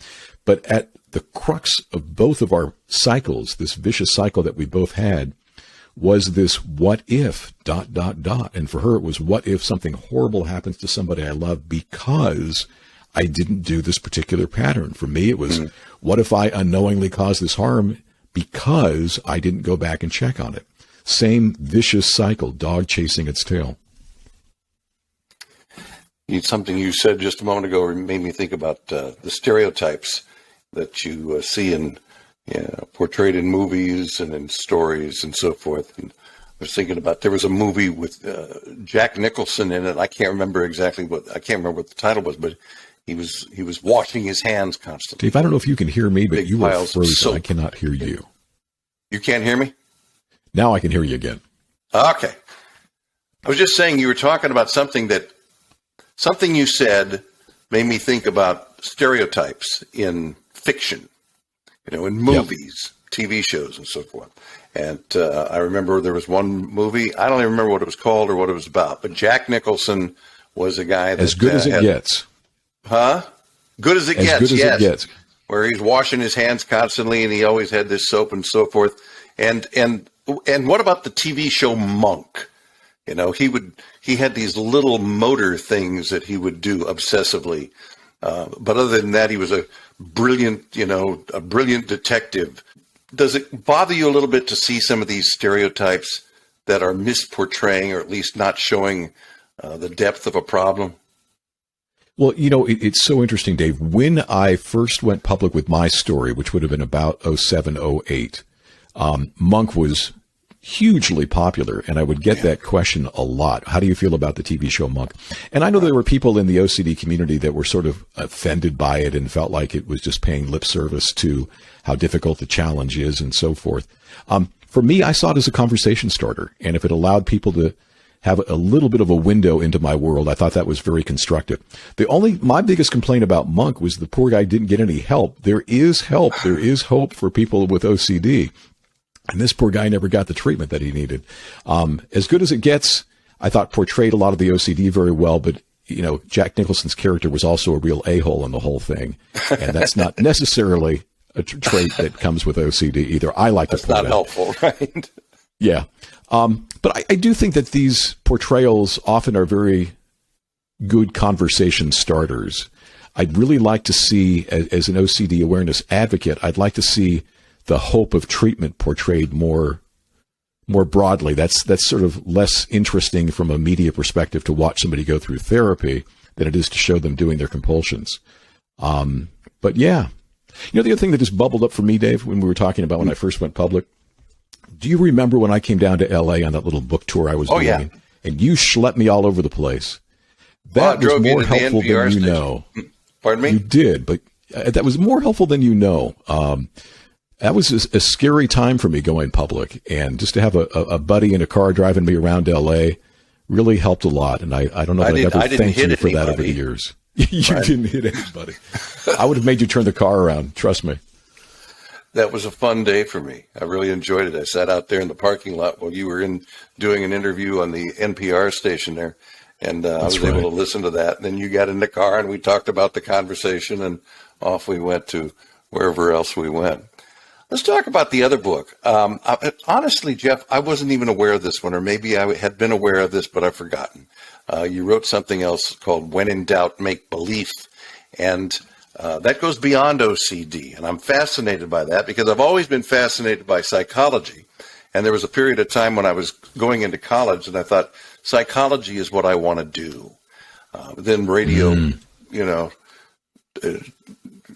But at the crux of both of our cycles, this vicious cycle that we both had, was this what if ... And for her, it was what if something horrible happens to somebody I love because I didn't do this particular pattern. For me, it was what if I unknowingly caused this harm because I didn't go back and check on it. Same vicious cycle, dog chasing its tail. Something you said just a moment ago made me think about the stereotypes that you see in portrayed in movies and in stories and so forth. And I was thinking about, there was a movie with Jack Nicholson in it. I can't remember what the title was, but he was washing his hands constantly. Dave, I don't know if you can hear me, but Big you were piles of frozen. soap. I cannot hear you. You can't hear me? Now I can hear you again. Okay. I was just saying, you were talking about something you said made me think about stereotypes in fiction, in movies, TV shows, and so forth. And I remember there was one movie, I don't even remember what it was called or what it was about, but Jack Nicholson was a guy that... As good as it gets. Huh? Good as it As gets, good as yes. it gets. Where he's washing his hands constantly, and he always had this soap and so forth. And what about the TV show Monk? You know, he had these little motor things that he would do obsessively. But other than that, he was a brilliant detective. Does it bother you a little bit to see some of these stereotypes that are misportraying or at least not showing the depth of a problem? Well, you know, it's so interesting, Dave. When I first went public with my story, which would have been about '07, '08, Monk was hugely popular, and I would get that question a lot. How do you feel about the TV show Monk? And I know there were people in the OCD community that were sort of offended by it and felt like it was just paying lip service to how difficult the challenge is and so forth. For me, I saw it as a conversation starter, and if it allowed people to have a little bit of a window into my world, I thought that was very constructive. My biggest complaint about Monk was the poor guy didn't get any help. There is help. There is hope for people with OCD. And this poor guy never got the treatment that he needed. As good as it gets, I thought portrayed a lot of the OCD very well, but you know, Jack Nicholson's character was also a real a-hole in the whole thing. And that's not necessarily a trait that comes with OCD either. I like that's to point out. That's not helpful, right? Yeah. But I do think that these portrayals often are very good conversation starters. I'd really like to see, as an OCD awareness advocate, I'd like to see the hope of treatment portrayed more broadly. That's sort of less interesting from a media perspective to watch somebody go through therapy than it is to show them doing their compulsions. But yeah, you know, the other thing that just bubbled up for me, Dave, when we were talking about when I first went public, do you remember when I came down to LA on that little book tour I was doing? Yeah. And you schlepped me all over the place? That was more helpful than you know. Pardon me? You did, but that was more helpful than you know. That was a scary time for me going public, and just to have a buddy in a car driving me around LA really helped a lot. And I don't know that I've ever thanked you for that over the years. You didn't hit anybody. I would have made you turn the car around. Trust me. That was a fun day for me. I really enjoyed it. I sat out there in the parking lot while you were doing an interview on the NPR station there, and I was able to listen to that. And then you got in the car, and we talked about the conversation, and off we went to wherever else we went. Let's talk about the other book. Honestly, Jeff, I wasn't even aware of this one, or maybe I had been aware of this, but I've forgotten. You wrote something else called When in Doubt, Make Belief, and that goes beyond OCD, and I'm fascinated by that because I've always been fascinated by psychology. And there was a period of time when I was going into college, and I thought psychology is what I want to do. Then radio,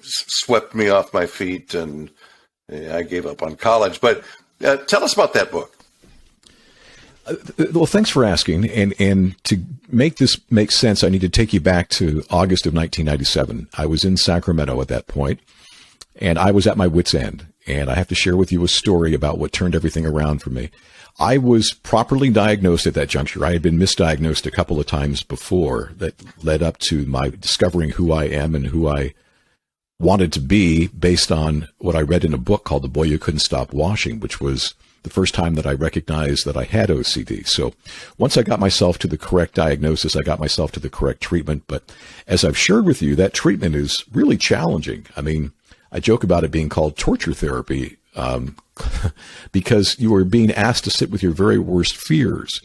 swept me off my feet, and I gave up on college. But tell us about that book. Well, thanks for asking. And to make this make sense, I need to take you back to August of 1997. I was in Sacramento at that point, and I was at my wit's end. And I have to share with you a story about what turned everything around for me. I was properly diagnosed at that juncture. I had been misdiagnosed a couple of times before that led up to my discovering who I am and who I wanted to be based on what I read in a book called The Boy You Couldn't Stop Washing, which was the first time that I recognized that I had OCD. So once I got myself to the correct diagnosis, I got myself to the correct treatment. But as I've shared with you, that treatment is really challenging. I mean, I joke about it being called torture therapy because you were being asked to sit with your very worst fears.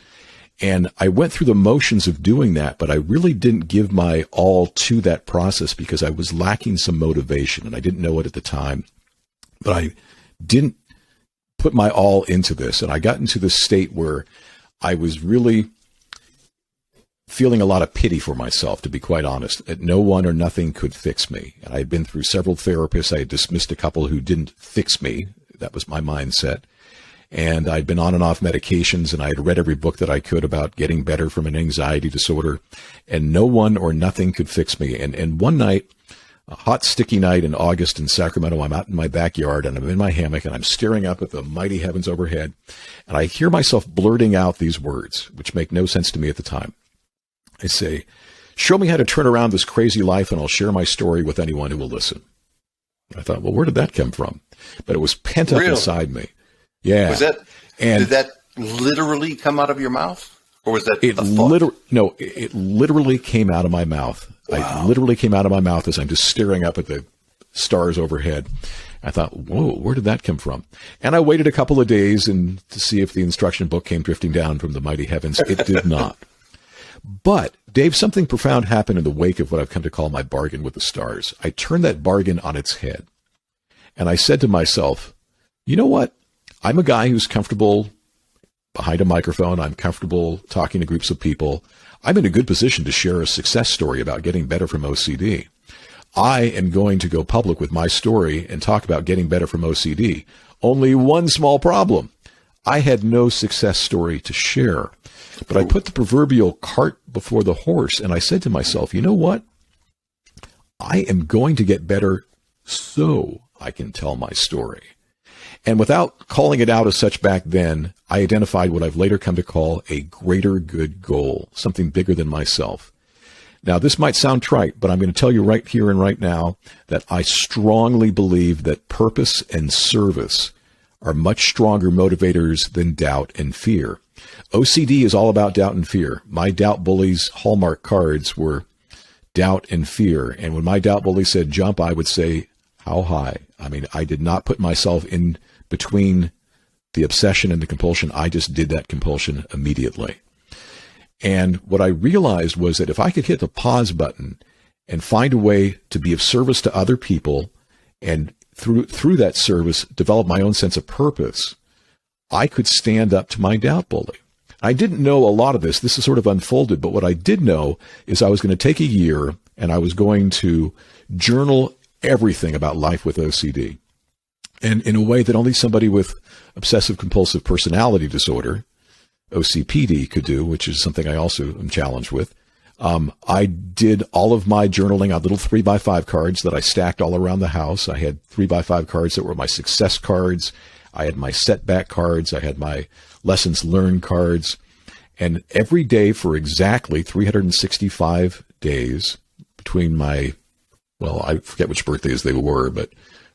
And I went through the motions of doing that, but I really didn't give my all to that process because I was lacking some motivation, and I didn't know it at the time. But I didn't put my all into this, and I got into this state where I was really feeling a lot of pity for myself, to be quite honest, that no one or nothing could fix me. And I had been through several therapists. I had dismissed a couple who didn't fix me. That was my mindset. And I'd been on and off medications, and I had read every book that I could about getting better from an anxiety disorder, and no one or nothing could fix me. And one night, a hot, sticky night in August in Sacramento, I'm out in my backyard, and I'm in my hammock, and I'm staring up at the mighty heavens overhead, and I hear myself blurting out these words, which make no sense to me at the time. I say, "Show me how to turn around this crazy life, and I'll share my story with anyone who will listen." I thought, well, where did that come from? But it was pent up inside me. Yeah. Did that literally come out of your mouth? Or was that it literally came out of my mouth. I literally came out of my mouth as I'm just staring up at the stars overhead. I thought, whoa, where did that come from? And I waited a couple of days to see if the instruction book came drifting down from the mighty heavens. It did not. But, Dave, something profound happened in the wake of what I've come to call my bargain with the stars. I turned that bargain on its head. And I said to myself, you know what? I'm a guy who's comfortable behind a microphone. I'm comfortable talking to groups of people. I'm in a good position to share a success story about getting better from OCD. I am going to go public with my story and talk about getting better from OCD. Only one small problem. I had no success story to share. But I put the proverbial cart before the horse, and I said to myself, you know what? I am going to get better so I can tell my story. And without calling it out as such back then, I identified what I've later come to call a greater good goal, something bigger than myself. Now, this might sound trite, but I'm going to tell you right here and right now that I strongly believe that purpose and service are much stronger motivators than doubt and fear. OCD is all about doubt and fear. My doubt bully's Hallmark cards were doubt and fear. And when my doubt bully said jump, I would say, how high? I mean, I did not put myself in between the obsession and the compulsion. I just did that compulsion immediately. And what I realized was that if I could hit the pause button and find a way to be of service to other people and through that service, develop my own sense of purpose, I could stand up to my doubt bully. I didn't know a lot of this. This is sort of unfolded, but what I did know is I was going to take a year and I was going to journal everything about life with OCD. And in a way that only somebody with obsessive compulsive personality disorder, OCPD, could do, which is something I also am challenged with. I did all of my journaling on little 3x5 cards that I stacked all around the house. I had 3x5 cards that were my success cards. I had my setback cards. I had my lessons learned cards. And every day for exactly 365 days between I forget which birthdays they were, but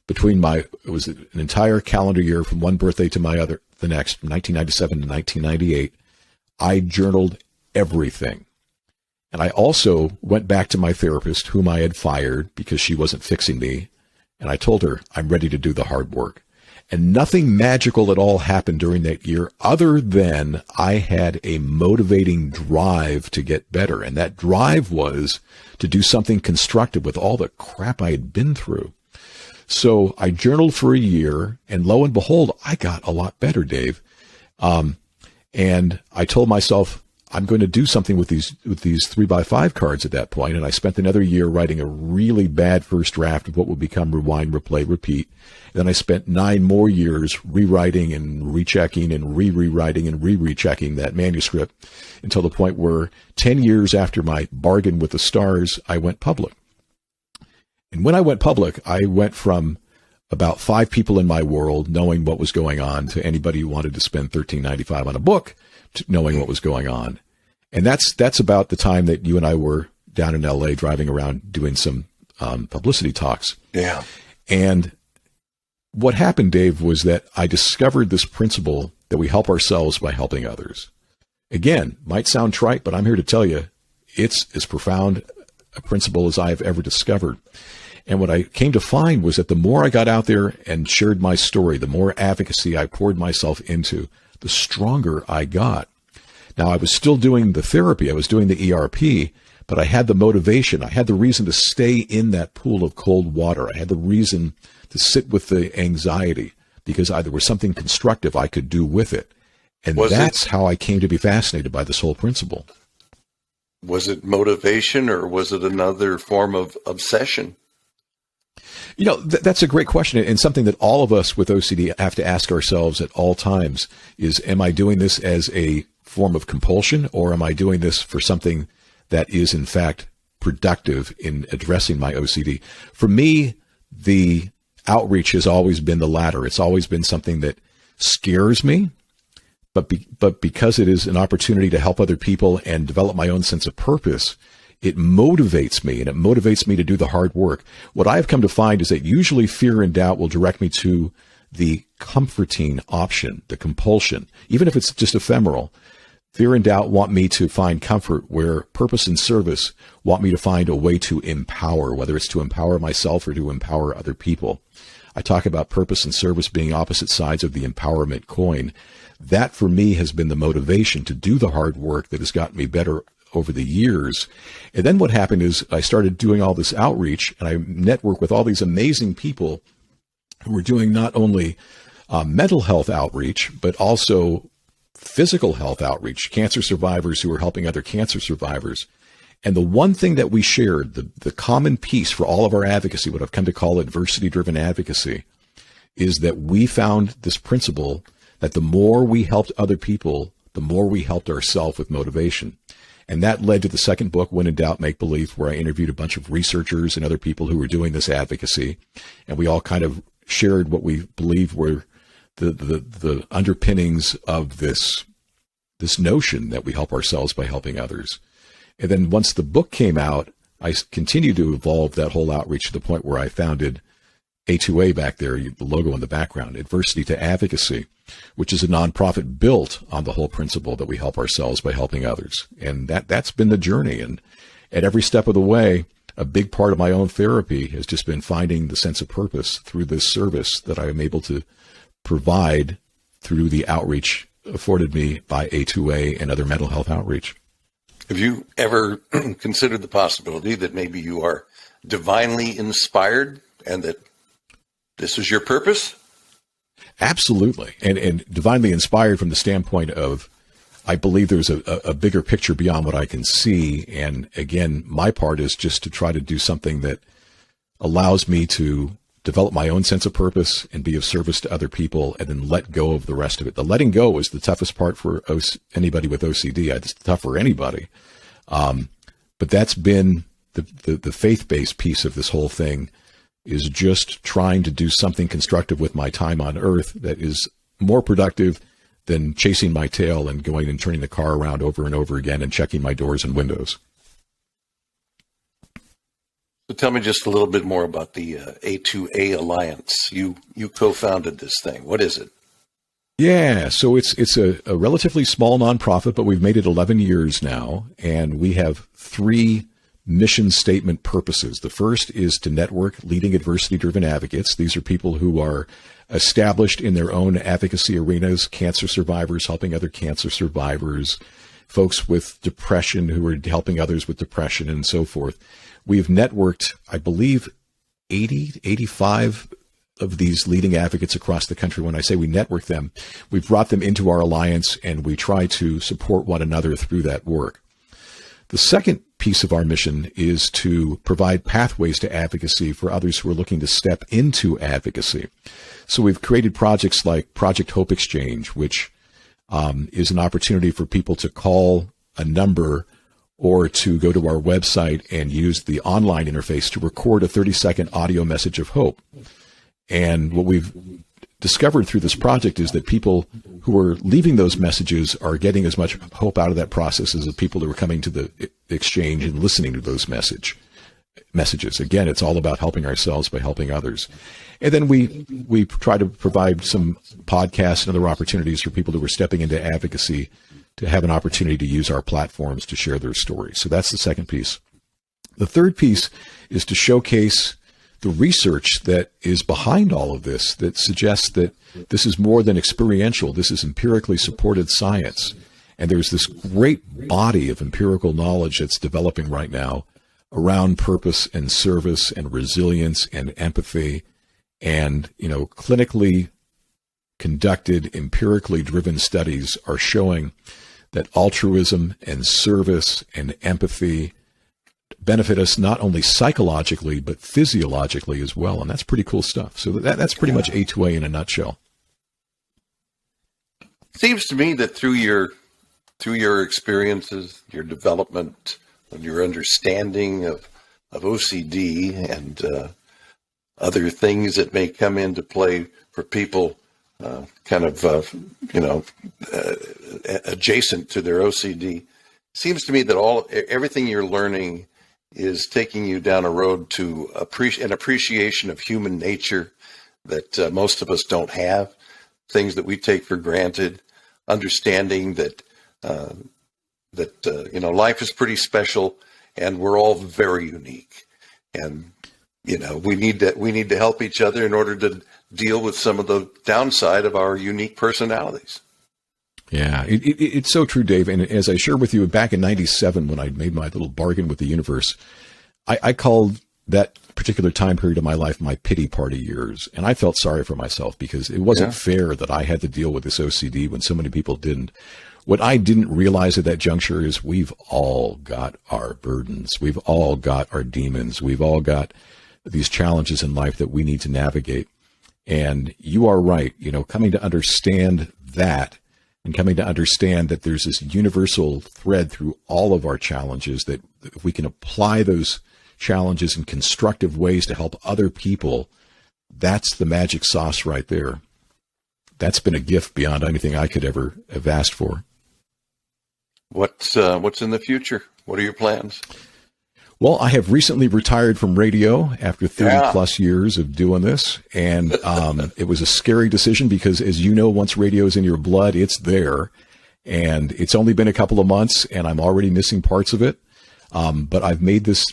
it was an entire calendar year from one birthday to the next, from 1997 to 1998, I journaled everything. And I also went back to my therapist, whom I had fired because she wasn't fixing me. And I told her, I'm ready to do the hard work. And nothing magical at all happened during that year other than I had a motivating drive to get better. And that drive was to do something constructive with all the crap I had been through. So I journaled for a year, and lo and behold, I got a lot better, Dave. And I told myself, I'm going to do something with these 3x5 cards at that point. And I spent another year writing a really bad first draft of what would become Rewind, Replay, Repeat. And then I spent 9 more years rewriting and rechecking and rewriting and rechecking that manuscript until the point where 10 years after my bargain with the stars, I went public. And when I went public, I went from about 5 people in my world knowing what was going on to anybody who wanted to spend $13.95 on a book to knowing what was going on. And that's about the time that you and I were down in LA driving around doing some publicity talks. Yeah. And what happened, Dave, was that I discovered this principle that we help ourselves by helping others. Again, might sound trite, but I'm here to tell you it's as profound a principle as I have ever discovered. And what I came to find was that the more I got out there and shared my story, the more advocacy I poured myself into, the stronger I got. Now, I was still doing the therapy. I was doing the ERP, but I had the motivation. I had the reason to stay in that pool of cold water. I had the reason to sit with the anxiety because there was something constructive I could do with it. And that's how I came to be fascinated by this whole principle. Was it motivation or was it another form of obsession? You know, that's a great question, and something that all of us with OCD have to ask ourselves at all times is, am I doing this as a form of compulsion, or am I doing this for something that is, in fact, productive in addressing my OCD? For me, the outreach has always been the latter. It's always been something that scares me, but because it is an opportunity to help other people and develop my own sense of purpose, it motivates me, and it motivates me to do the hard work. What I have come to find is that usually fear and doubt will direct me to the comforting option, the compulsion, even if it's just ephemeral. Fear and doubt want me to find comfort, where purpose and service want me to find a way to empower, whether it's to empower myself or to empower other people. I talk about purpose and service being opposite sides of the empowerment coin. That, for me, has been the motivation to do the hard work that has gotten me better over the years. And then what happened is I started doing all this outreach, and I networked with all these amazing people who were doing not only mental health outreach, but also physical health outreach, cancer survivors who are helping other cancer survivors. And the one thing that we shared, the common piece for all of our advocacy, what I've come to call adversity-driven advocacy, is that we found this principle that the more we helped other people, the more we helped ourselves with motivation. And that led to the second book, When in Doubt, Make Believe, where I interviewed a bunch of researchers and other people who were doing this advocacy. And we all kind of shared what we believe were the underpinnings of this notion that we help ourselves by helping others. And then once the book came out, I continued to evolve that whole outreach to the point where I founded A2A back there, the logo in the background, Adversity to Advocacy, which is a nonprofit built on the whole principle that we help ourselves by helping others. And that's been the journey. And at every step of the way, a big part of my own therapy has just been finding the sense of purpose through this service that I am able to provide through the outreach afforded me by A2A and other mental health outreach. Have you ever considered the possibility that maybe you are divinely inspired and that this is your purpose? Absolutely. And divinely inspired from the standpoint of, I believe there's a bigger picture beyond what I can see. And again, my part is just to try to do something that allows me to develop my own sense of purpose and be of service to other people, and then let go of the rest of it. The letting go is the toughest part for anybody with OCD. It's tough for anybody. But that's been the faith-based piece of this whole thing, is just trying to do something constructive with my time on earth that is more productive than chasing my tail and going and turning the car around over and over again and checking my doors and windows. So tell me just a little bit more about the A2A Alliance. You co-founded this thing. What is it? Yeah, so it's a relatively small nonprofit, but we've made it 11 years now, and we have 3 mission statement purposes. The first is to network leading adversity-driven advocates. These are people who are established in their own advocacy arenas, cancer survivors helping other cancer survivors, folks with depression who are helping others with depression, and so forth. We've networked, I believe, 80, 85 of these leading advocates across the country. When I say we network them, we've brought them into our alliance, and we try to support one another through that work. The second piece of our mission is to provide pathways to advocacy for others who are looking to step into advocacy. So we've created projects like Project Hope Exchange, which is an opportunity for people to call a number or to go to our website and use the online interface to record a 30-second audio message of hope. And what we've discovered through this project is that people who are leaving those messages are getting as much hope out of that process as the people who are coming to the exchange and listening to those messages. Again, it's all about helping ourselves by helping others. And then we try to provide some podcasts and other opportunities for people who are stepping into advocacy to have an opportunity to use our platforms to share their stories. So that's the second piece. The third piece is to showcase the research that is behind all of this, that suggests that this is more than experiential. This is empirically supported science. And there's this great body of empirical knowledge that's developing right now around purpose and service and resilience and empathy. And, clinically conducted, empirically driven studies are showing that altruism and service and empathy benefit us not only psychologically, but physiologically as well. And that's pretty cool stuff. So that's pretty much A2A in a nutshell. Seems to me that through your experiences, your development, and your understanding of OCD and other things that may come into play for people adjacent to their OCD, seems to me that everything you're learning is taking you down a road to an appreciation of human nature that most of us don't have, things that we take for granted, understanding that that life is pretty special, and we're all very unique, and we need to help each other in order to deal with some of the downside of our unique personalities. Yeah, it's so true, Dave. And as I shared with you back in '97, when I made my little bargain with the universe, I called that particular time period of my life my pity party years. And I felt sorry for myself because it wasn't fair that I had to deal with this OCD when so many people didn't. What I didn't realize at that juncture is we've all got our burdens. We've all got our demons. We've all got these challenges in life that we need to navigate. And you are right, coming to understand that and coming to understand that there's this universal thread through all of our challenges, that if we can apply those challenges in constructive ways to help other people, that's the magic sauce right there. That's been a gift beyond anything I could ever have asked for. What's in the future? What are your plans? Well, I have recently retired from radio after 30 plus years of doing this. And it was a scary decision because, as you know, once radio is in your blood, it's there. And it's only been a couple of months and I'm already missing parts of it. But I've made this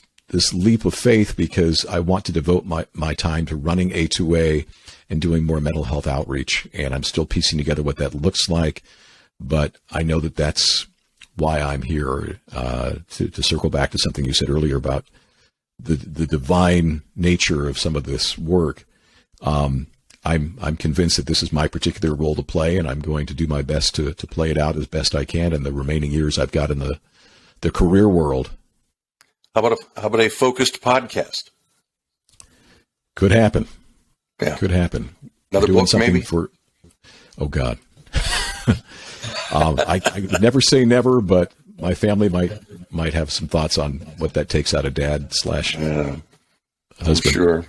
leap of faith because I want to devote my time to running A2A and doing more mental health outreach. And I'm still piecing together what that looks like. But I know that that's why I'm here, to circle back to something you said earlier about the divine nature of some of this work. I'm convinced that this is my particular role to play, and I'm going to do my best to play it out as best I can in the remaining years I've got in the career world. How about a focused podcast? Could happen. Yeah. Could happen. Another doing book, something maybe? Oh God. I never say never, but my family might have some thoughts on what that takes out of dad / husband. I'm sure.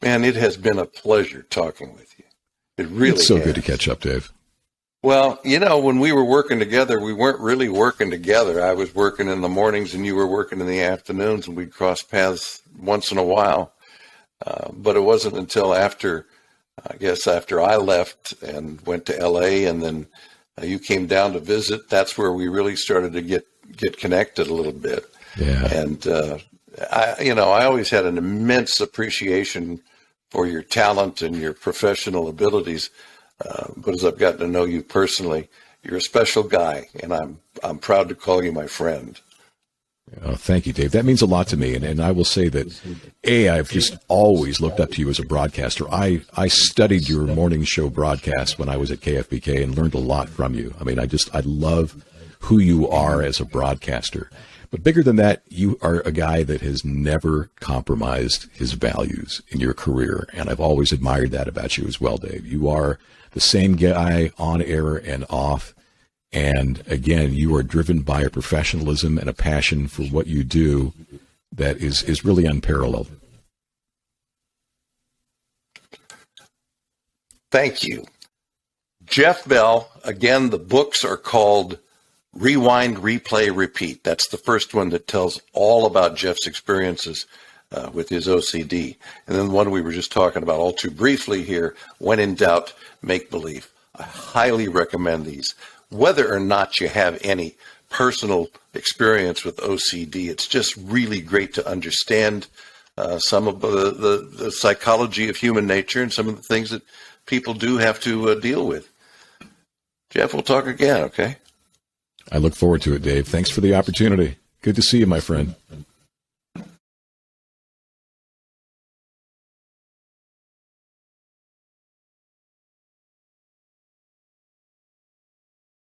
Man, it has been a pleasure talking with you. It really It's so has. good to catch up, Dave. Well, when we were working together, we weren't really working together. I was working in the mornings and you were working in the afternoons, and we'd cross paths once in a while. But it wasn't until after I left and went to LA, and then you came down to visit, that's where we really started to get connected a little bit. Yeah. And I always had an immense appreciation for your talent and your professional abilities. But as I've gotten to know you personally, you're a special guy, and I'm proud to call you my friend. Oh, thank you, Dave. That means a lot to me. And I will say that, I've just always looked up to you as a broadcaster. I studied your morning show broadcast when I was at KFBK and learned a lot from you. I mean, I love who you are as a broadcaster. But bigger than that, you are a guy that has never compromised his values in your career. And I've always admired that about you as well, Dave. You are the same guy on air and off. And again, you are driven by a professionalism and a passion for what you do that is really unparalleled. Thank you. Jeff Bell, again, the books are called Rewind, Replay, Repeat. That's the first one that tells all about Jeff's experiences with his OCD. And then the one we were just talking about all too briefly here, When in Doubt, Make Believe. I highly recommend these. Whether or not you have any personal experience with OCD, it's just really great to understand some of the psychology of human nature and some of the things that people do have to deal with. Jeff, we'll talk again, okay? I look forward to it, Dave. Thanks for the opportunity. Good to see you, my friend.